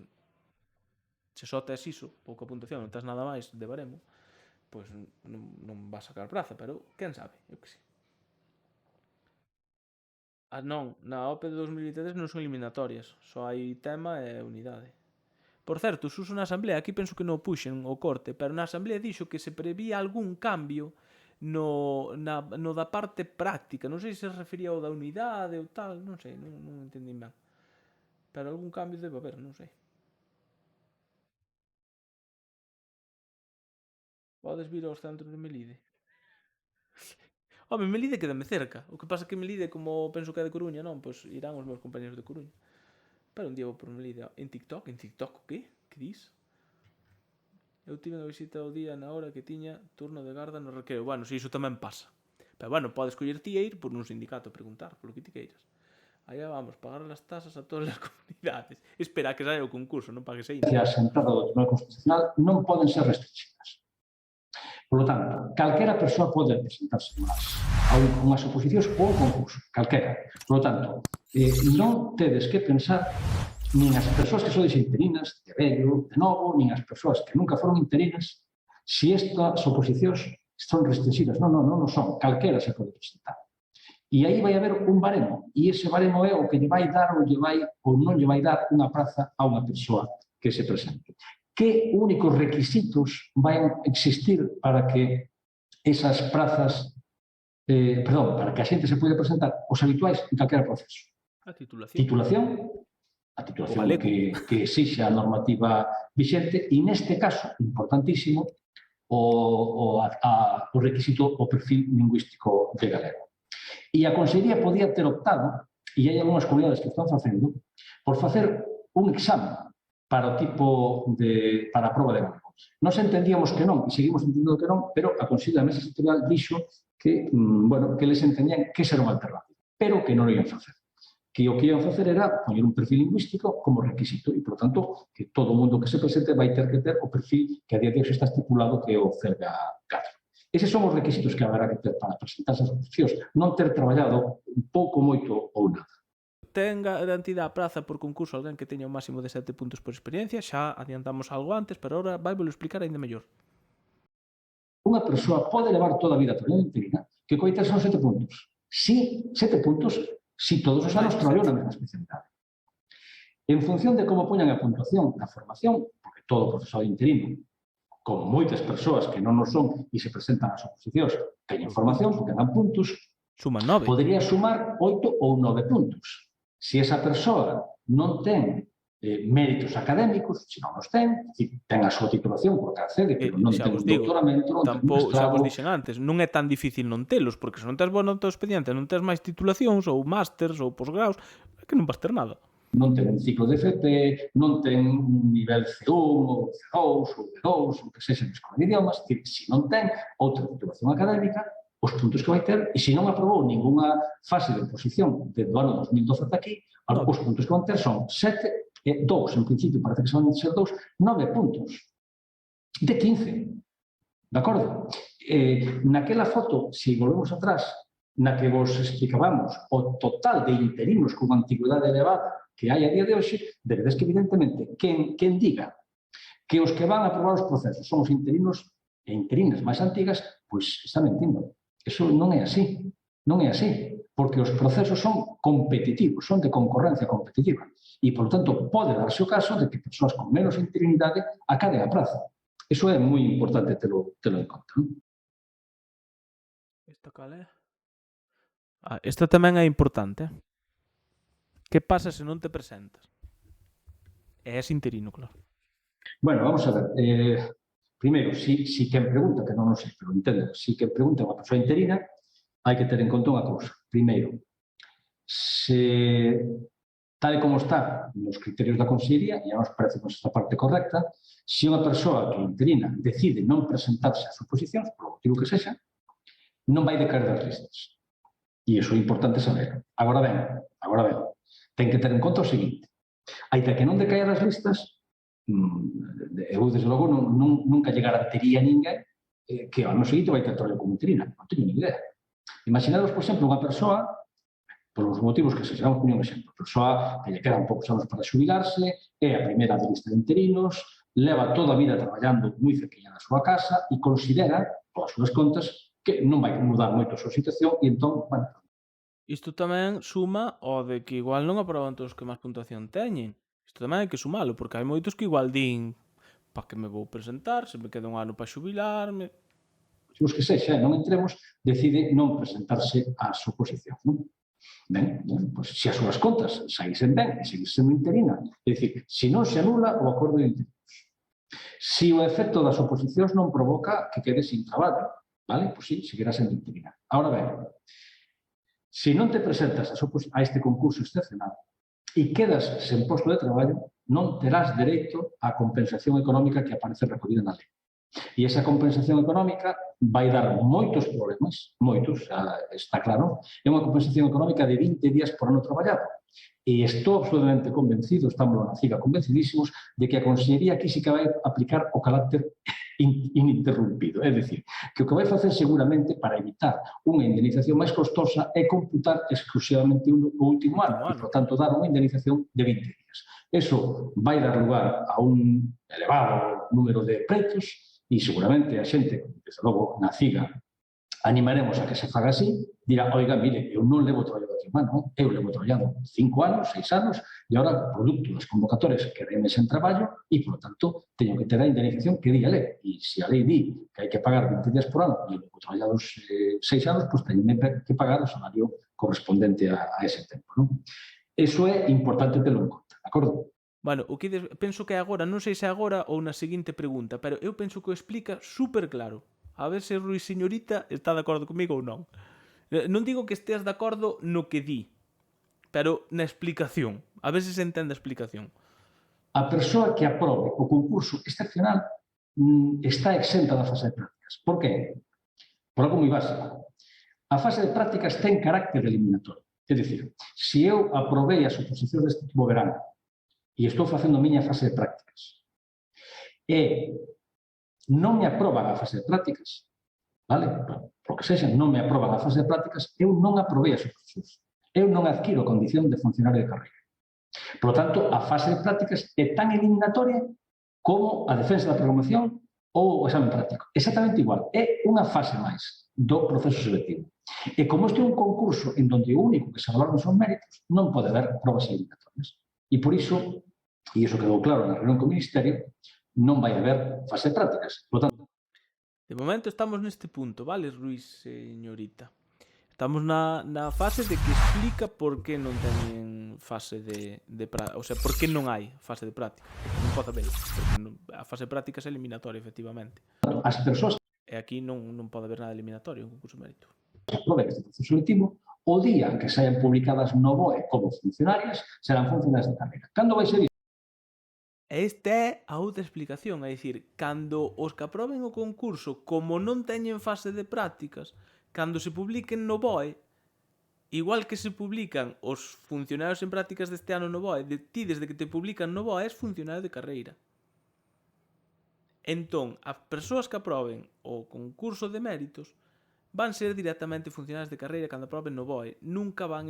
se só tes iso, pouca puntuación, non tes nada máis de baremo, pois non vas sacar praza, pero quen sabe, eu que sei. Non, na OPE de 2023 non son eliminatorias, só hai tema e unidade. Por certo, Suso na asamblea, aquí penso que non puxen o corte, pero na asamblea dixo que se prevía algún cambio no da parte práctica. Non sei se refería ao da unidade ou tal, non sei, non entendín ben. Pero algún cambio debe haber, non sei. Podes vir aos centros de Melide? Home, Melide quedame cerca. O que pasa é que Melide, como penso que é de Coruña, non? Pois irán os meus compañeros de Coruña. Pero un día vou por Melide. En TikTok? En TikTok o qué? Que dis? Eu tive unha visita ao día na hora que tiña turno de garda no recreo. Bueno, se iso tamén pasa. Pero bueno, podes coller ti e ir por un sindicato a preguntar polo que ti queiras. Allá vamos, pagar as tasas a todas as comunidades. Espera que saia o concurso, non pagues aí. Que a sentada do Tribunal Constitucional non poden ser restritivas. Por lo tanto, calquera persoa pode presentarse a unhas oposicións ou un concurso, calquera. Por lo tanto, non tedes que pensar nin as persoas que sodes interinas, de vello, de novo, nin as persoas que nunca foron interinas, si estas oposicións son restringidas. Non son. Calquera se pode presentar. E aí vai haber un baremo. E ese baremo é o que lle vai dar ou non lle vai dar unha praza a unha persoa que se presente. Que únicos requisitos van existir para que esas prazas, para que a xente se pode presentar? Os habituais en calquera proceso. A titulación. A titulación que exixa a normativa vixente e, neste caso, importantísimo, o requisito, o perfil lingüístico de galego. E a Consellería podía ter optado E hai algunhas comunidades que están facendo por facer un exame para o tipo para a proba de galego. Nós entendíamos que non, e seguimos entendendo que non, pero a Consello da Mesa Sectorial dixo que, que les entendían que esa era unha alternativa, pero que non o iban facer. Que o que iban facer era poñer un perfil lingüístico como requisito e, por tanto, que todo o mundo que se presente vai ter que ter o perfil que a día de hoxe está estipulado que é o CELGA 4. Eses son os requisitos que haberá que ter para presentarse as oposicións, non ter traballado un pouco, moito ou nada. Ten garantida a praza por concurso alguén que teña un máximo de 7 puntos por experiencia, xa adiantamos algo antes, pero agora vai vos explicar ainda mellor. Unha persoa pode levar toda a vida traballando interina, que coitas son 7 puntos. Si, 7 puntos, si todos os anos traballou na mesma especialidade. En función de como poñan a puntuación da formación, porque todo profesor interino, como moitas persoas que non o son e se presentan ás oposicións, teñen formación porque dan puntos, Suman 9. Podría sumar 8 ou 9 puntos. Se esa persoa non ten méritos académicos, se non os ten a súa titulación porque accede, pero non ten un doutoramento, non ten un mestrado. Xa vos dixen antes, non é tan difícil non telos, porque se non tes boa nota do expediente, non tes máis titulacións ou másters ou posgraus, é que non vas ter nada. Non ten un ciclo de FP, non ten un nivel C1 ou C2 ou B2, o que sexa na escola de idiomas, se non ten outra titulación académica, os puntos que vai ter, e se non aprobou ningunha fase de oposición do ano 2012 ata aquí, os puntos que van ter son 7 e 2, en principio parece que son ser 2, 9 puntos de 15. De acordo? Naquela foto, se volvemos atrás, na que vos explicábamos o total de interinos con antigüedade elevada que hai a día de hoxe, veredes que, evidentemente, quen diga que os que van a aprobar os procesos son os interinos e interinas máis antigas, pois está mentindo. Eso non é así. Non é así. Porque os procesos son competitivos, son de concorrencia competitiva. E, por tanto, pode darse o caso de que persoas con menos interinidade acaden a praza. Eso é moi importante telo en conta. Esta cal é? Esta tamén é importante. Que pasa se non te presentas? És interino, claro. Bueno, vamos a ver. Primeiro, si quen pregunta, que non o sei, pero entendo, si quen pregunta unha persoa interina, hai que ter en conta unha cousa. Primeiro, se tal e como está nos criterios da Consellería, e a nos parece que esta parte correcta, se unha persoa que interina decide non presentarse ás oposicións, por motivo que sexa, non vai decaer das listas. E iso é importante saber. Agora ben, ten que ter en conta o seguinte. Aínda que non decaia das listas, eu, desde logo, nunca lle garantiría a ninguén que ao ano seguinte vai ter traballo como interina. Non teño ni idea. Imaginadvos, por exemplo, unha persoa, por os motivos que se xeramos, poño un exemplo, a persoa que lle quedan poucos anos para xubilarse, é a primeira de lista de interinos, leva toda a vida traballando moi cerquilla da súa casa e considera, polas súas contas, que non vai mudar moito a súa situación e entón, bueno... Isto tamén suma ao de que igual non aproban todos os que máis puntuación teñen. Isto tamén hai que sumalo, porque hai moitos que igual din para que me vou presentar, se me queda un ano para xubilarme... Os que sexa, non entremos, decide non presentarse ás oposicións, non? Ben, pois, se as súas contas saísen ben e seguir sendo interina, é dicir, se non se anula o acordo de interinos, se o efecto das oposicións non provoca que quede sin traballo, vale? Pois sí, seguirá sendo interina. Ahora ben, se non te presentas a este concurso excepcional e quedas sen posto de traballo, non terás dereito á compensación económica que aparece recollida na lei. E esa compensación económica vai dar moitos problemas, moitos, está claro, é unha compensación económica de 20 días por ano traballado. E estou absolutamente convencido, estamos na CIGA convencidísimos, de que a Consellería aquí sí que vai aplicar o carácter ininterrumpido. É dicir, que o que vai facer seguramente para evitar unha indemnización máis costosa é computar exclusivamente o último ano e, por tanto, dar unha indemnización de 20 días. Eso vai dar lugar a un elevado número de pleitos e seguramente a xente, desde logo na CIGA, animaremos a que se faga así, dirá, oiga, mire, eu non levo traballado aquí, mano, eu levo traballado 5 anos, 6 anos, e agora, produto das convocatorias, quedeme sen traballo e, por lo tanto, teño que ter a indemnización que di a lei. E se a lei di que hai que pagar 20 días por ano e eu levo traballados 6 anos, pois teño que pagar o salario correspondente a ese tempo, non? Eso é importante telo en conta, de acordo? Bueno, o que penso que agora, non sei se agora ou na seguinte pregunta, pero eu penso que o explica super claro. A ver se Ruiz señorita está de acordo comigo ou non. Non digo que esteas de acordo no que di, pero na explicación. A ver se entende a explicación. A persoa que aprobe o concurso excepcional está exenta da fase de prácticas. Por qué? Por algo moi básico. A fase de prácticas ten carácter eliminatorio. É dicir, se eu aprobei as oposicións deste último verano e estou facendo a miña fase de prácticas e non me aproban a fase de prácticas, vale? Por que sexa, non me aproban a fase de prácticas, eu non aprobei as oposicións. Eu non adquiro a condición de funcionario de carreira. Por lo tanto, a fase de prácticas é tan eliminatoria como a defensa da programación ou o examen práctico. Exactamente igual. É unha fase máis do proceso selectivo. E como este é un concurso en donde o único que se valoran son méritos, non pode haber probas eliminatorias. E por iso, e iso quedou claro na reunión co Ministerio, non vai haber fase de prácticas. Por tanto, De momento estamos neste punto, vale, Ruiz, señorita? Estamos na fase de que explica por que non teñen fase de práctica, o sea, por que non hai fase de práctica. Non pode haber, porque a fase de práctica é eliminatoria, efectivamente. as persoas E aquí non pode haber nada eliminatorio en concurso mérito. que aproben este proceso selectivo, o día que saian publicadas no BOE como funcionarias, serán funcionarias de carreira. Cando vai ser isto? Esta é a outra explicación, é dicir, cando os que aproben o concurso, como non teñen fase de prácticas, cando se publiquen no BOE, igual que se publican os funcionarios en prácticas deste ano no BOE, ti desde que te publican no BOE és funcionario de carreira. Entón, as persoas que aproben o concurso de méritos van ser directamente funcionarios de carreira cando aproben no BOE. Nunca van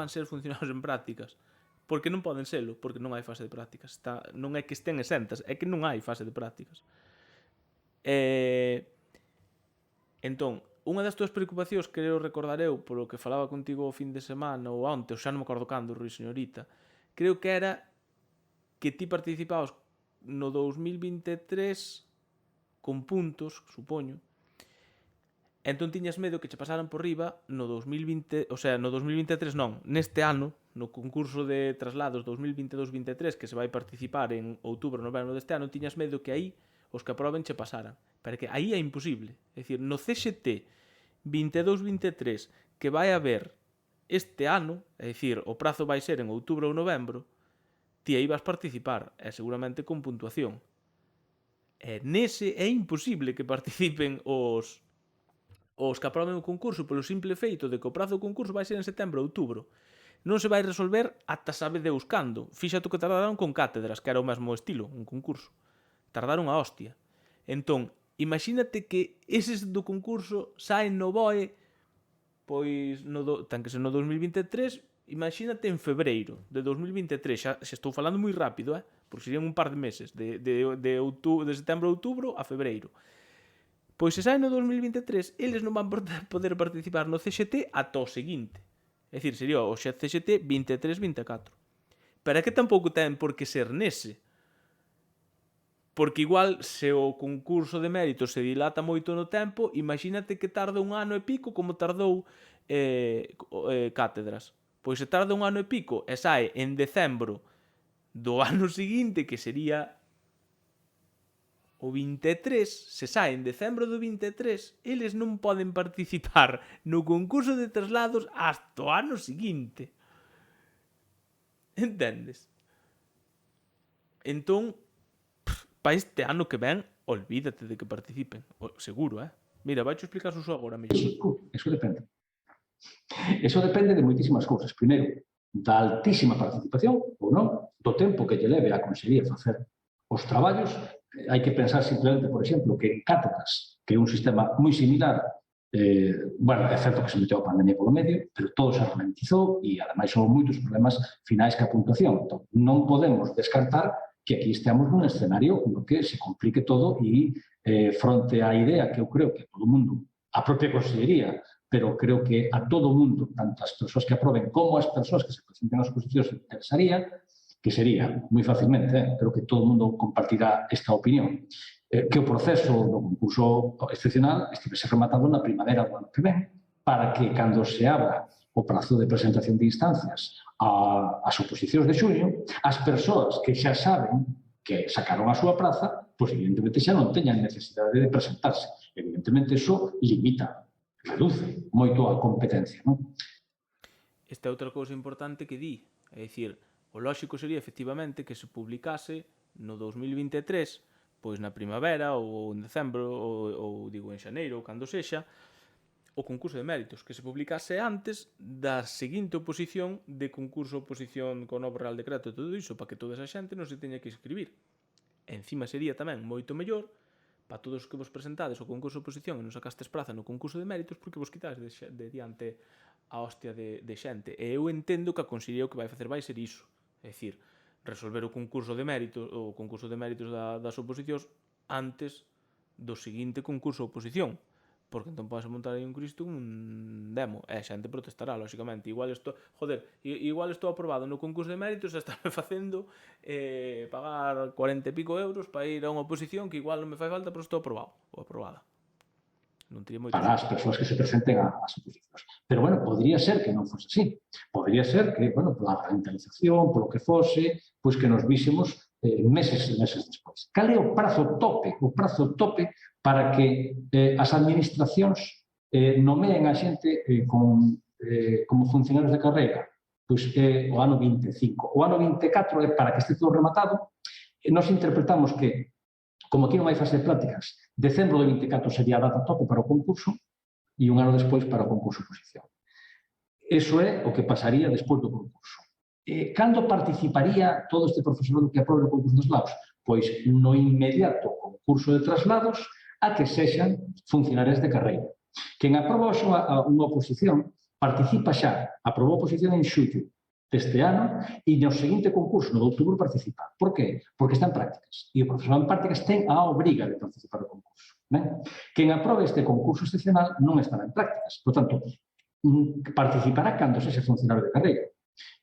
ser funcionarios en prácticas. Porque non poden selo, porque non hai fase de prácticas. Non é que estén exentas, é que non hai fase de prácticas. Entón, unha das túas preocupacións, creo recordar eu, polo que falaba contigo o fin de semana ou onte, ou xa non me acordo cando, Ruiz, señorita, creo que era que ti participabas no 2023 con puntos, supoño. Entón tiñas medo que che pasaran por riba no 2020, o sea, no 2023 non, neste ano, no concurso de traslados 2022-23 que se vai participar en outubro, novembro deste ano, tiñas medo que aí os que aproben che pasaran. Pero que aí é imposible. É dicir, no CXT 22-23 que vai haber este ano, é dicir, o prazo vai ser en outubro ou novembro, ti aí vas participar, e seguramente con puntuación. E nese é imposible que participen os que aproben o concurso polo simple feito de que o prazo do concurso vai ser en setembro ou outubro. Non se vai resolver ata sabe Deus cando. Fíxate que tardaron con cátedras, que era o mesmo estilo, un concurso. Tardaron a hostia. Entón, imagínate que eses do concurso saen no BOE, pois ten que ser no 2023, imagínate en febreiro de 2023, xa estou falando moi rápido, porque serían un par de meses, de setembro a outubro a febreiro. Pois se saen no 2023, eles non van poder participar no CXT ata o seguinte. É dicir, sería o CXT 23-24. Pero é que tampouco ten por que ser nese. Porque igual, se o concurso de mérito se dilata moito no tempo, imagínate que tarda un ano e pico como tardou cátedras. Pois se tarda un ano e pico e sae en decembro do ano seguinte, que sería o 23, se sae en decembro do 23, eles non poden participar no concurso de traslados hasta o ano seguinte. Entendes? Entón, para este ano que ven, olvídate de que participen. Seguro, Mira, vai explicar o agora mellor. Eso depende. Eso depende de moitísimas cousas. Primeiro, da altísima participación ou non, do tempo que lle leve a conseguir facer os traballos. Hai que pensar simplemente, por exemplo, que en cátedras, que é un sistema moi similar, bueno, é certo que se meteu a pandemia polo medio, pero todo se ralentizou e, ademais, son moitos problemas finais que a puntuación. Entón, non podemos descartar que aquí estemos nun escenario no que se complique todo e fronte á idea que eu creo que todo o mundo, a propia consellería, pero creo que a todo o mundo, tanto as persoas que aproben como as persoas que se presenten as oposicións, interesaría, que sería, moi facilmente, creo que todo o mundo compartirá esta opinión, que o proceso do concurso excepcional estivese rematado na primavera do ano que ven, para que, cando se abra o prazo de presentación de instancias ás oposicións de xuño, as persoas que xa saben que sacaron a súa praza, pois evidentemente xa non teñan necesidade de presentarse. Evidentemente, iso limita, reduce moito a competencia, non? esta é outra cousa importante que di. É dicir, o lóxico sería efectivamente que se publicase no 2023, pois na primavera ou en decembro ou digo en xaneiro ou cando sexa, o concurso de méritos, que se publicase antes da seguinte oposición de concurso oposición co novo Real Decreto e todo iso, para que toda esa xente non se teña que inscribir. E encima sería tamén moito mellor para todos os que vos presentades o concurso de oposición e non sacastes praza no concurso de méritos porque vos quitades de diante a hostia de xente. E eu entendo que a Consellería o que vai facer vai ser iso. É dicir, resolver o concurso de méritos das oposicións antes do seguinte concurso de oposición. Porque entón podes montar aí un Cristo un demo. E a xente protestará, lóxicamente. Igual estou aprobado no concurso de méritos e estarme facendo pagar 40 e pico euros para ir a unha oposición que igual non me fai falta, pero estou aprobado ou aprobada. Non teria moito para as persoas que se presenten ás oposicións. Pero, bueno, podría ser que non fose así. Podría ser que, bueno, pola rentalización, polo que fose, pois que nos vísemos meses e meses despois. Cal é o prazo tope para que as administracións nomeen a xente como funcionarios de carreira? Pois o ano 25. O ano 24 é para que este todo rematado. Nos interpretamos que, como aquí non hai fase de prácticas, decembro de 24 sería a data tope para o concurso e un ano despois para o concurso de oposición. Eso é o que pasaría despois do concurso. Cando participaría todo este profesorado que aprobe o concurso de traslados? Pois no inmediato concurso de traslados a que sexan funcionarios de carreira. Quen aproba unha oposición participa xa, aprobou a oposición en xullo deste ano e no seguinte concurso, no de outubro, participa. Por qué? Porque está en prácticas. E o profesorado en prácticas ten a obriga de participar no concurso. Quen aprobe este concurso excepcional non estará en prácticas. Por tanto, participará cando sexa funcionario de carreira.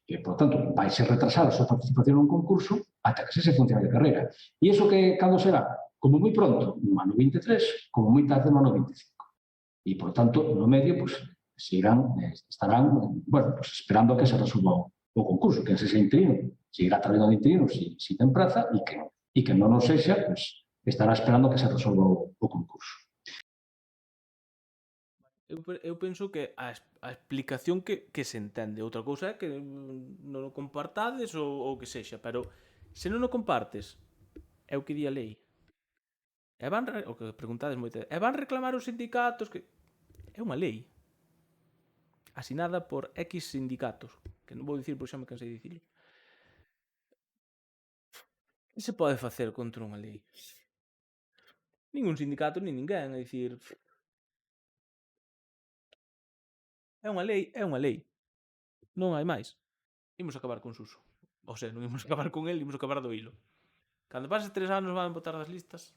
E, por tanto, vai ser retrasada a súa participación nun concurso ata que sexa funcionario de carreira. E iso que cando será? Como moi pronto, no ano 23, como moi tarde no ano 25. E, por tanto, no medio, pues, estarán, bueno, pues, esperando a que se resolva o concurso, que sexa interino, seguirá traballando de interino si ten praza e que non o sexa, pues, estará esperando que se resolva o concurso. Eu penso que a explicación que se entende. Outra cousa é que non o compartades ou que sexa, pero se non o compartes, é o que di a lei. O que preguntades moito, van reclamar os sindicatos que é unha lei asinada por X sindicatos, que non vou dicir porque xa me cansei de dicirlo. Que se pode facer contra unha lei? Ningún sindicato, nin ninguén, é dicir, é unha lei. Non hai máis. Imos acabar con Suso. O sea, non imos acabar con el, imos acabar do hilo. Cando pases 3 anos van botar das listas.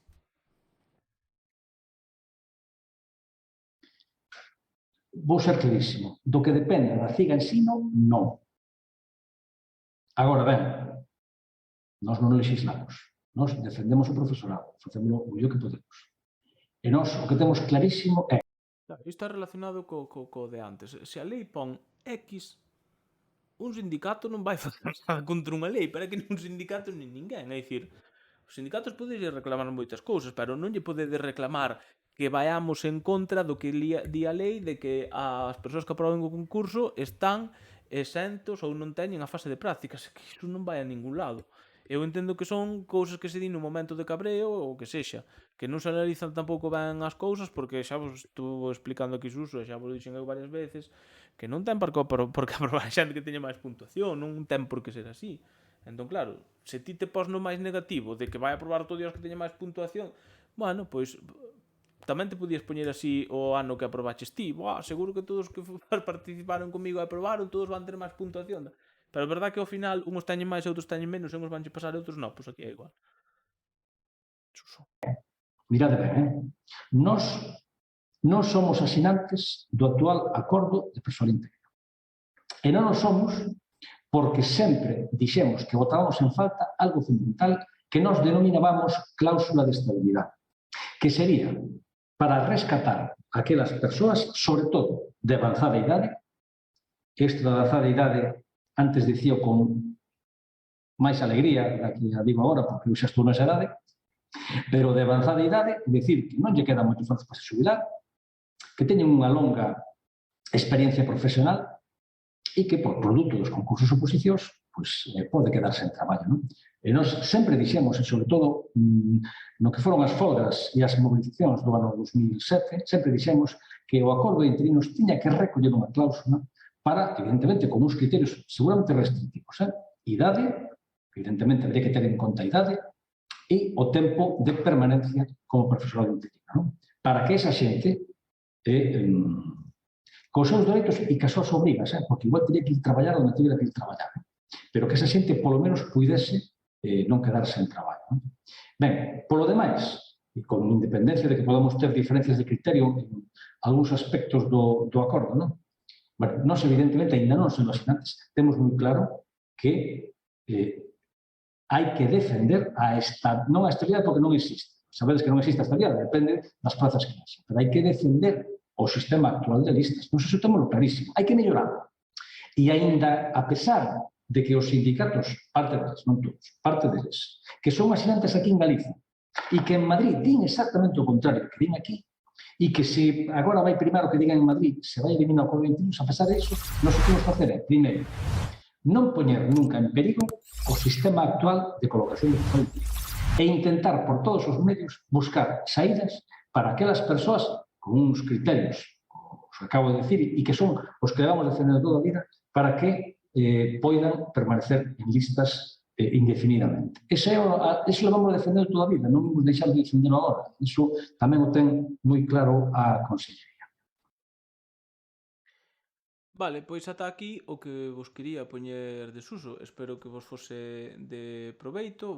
Vou ser clarísimo. Do que depende da CIGA ensino, non. Agora, ben, nós non legislamos. Nós defendemos o profesorado, facemos o mellor que podemos. E nós o que temos clarísimo é... Isto está relacionado co de antes. Se a lei pon X, un sindicato non vai facer nada contra unha lei, pero é que non sindicatos nin ninguén. É dicir, os sindicatos podedes reclamar moitas cousas, pero non lle podedes reclamar que vayamos en contra do que di a lei de que as persoas que aproben o concurso están exentos ou non teñen a fase de prácticas. É que iso non vai a ningún lado. Eu entendo que son cousas que se din no momento de cabreo ou que sexa, que non se analizan tampouco ben as cousas porque xa vos estuvo explicando aquí Suso e xa vos dixen eu varias veces que non ten por que aprobar xente que teña máis puntuación, non ten por que ser así. Entón, claro, se ti te pos no máis negativo de que vai aprobar todo Dios que teña máis puntuación, bueno, pois tamén te podías poñer así o ano que aprobaches ti. Seguro que todos que participaron comigo e aprobaron, todos van ter máis puntuación. Pero é verdad que ao final unhos teñen máis e outros teñen menos, e unhos vanche pasar e outros non, pois aquí é igual. Suso. Mirade ben, Nós somos asinantes do actual acordo de persoal interino. E non o somos porque sempre dixemos que botábamos en falta algo fundamental que nós denominábamos cláusula de estabilidade, que sería para rescatar aquelas persoas, sobre todo de avanzada idade, esta de avanzada idade antes dicía con máis alegría da que a digo agora, porque eu xa estou nesa idade, pero de avanzada idade, decir que non lle queda moito esforzo para se xubilar, que teñen unha longa experiencia profesional e que por produto dos concursos oposicións pode quedar sen traballo. Non? E nós sempre dixemos, e sobre todo no que foron as folgas e as mobilizacións do ano 2007, sempre dixemos que o acordo de interinos tiña que recoller unha cláusula para, evidentemente, con uns criterios seguramente restrictivos. Idade, evidentemente, habría que ter en conta a idade, e o tempo de permanencia como profesorado interino. Non? Para que esa xente cos seus dereitos e cas súas obrigas, porque igual teria que ir traballar onde tivera que ir traballar, pero que esa xente polo menos puidese non quedar sen traballo. Non? Ben, polo demais, e con independencia de que podamos ter diferencias de criterio en algúns aspectos do acordo, non? Bueno, nós, evidentemente, ainda non sendo asinantes, temos moi claro que hai que defender non a estabilidade porque non existe. Sabedes que non existe a estabilidade, depende das plazas que haxe. Pero hai que defender o sistema actual de listas. Nos eso temos clarísimo. Hai que mellorarlo. E aínda, a pesar de que os sindicatos, parte deles, non todos, parte deles, que son asinantes aquí en Galicia, e que en Madrid din exactamente o contrario que din aquí, e que se agora vai primero que digan en Madrid, se vai eliminar o acordo de interinos, a pesar de eso, nós o que temos que facer é, primeiro, non poñer nunca en perigo o sistema actual de colocación de profesor interino e intentar por todos os medios buscar saídas para aquelas persoas con uns criterios, os acabo de decir, e que son os que levamos defendendo toda a vida, para que poidan permanecer en listas indefinidamente. Eso levamos defendendo toda a vida, non vamos deixar de defendelo agora. Iso tamén o ten moi claro a Consellería. Vale, pois ata aquí o que vos quería poñer de suso. Espero que vos fose de proveito.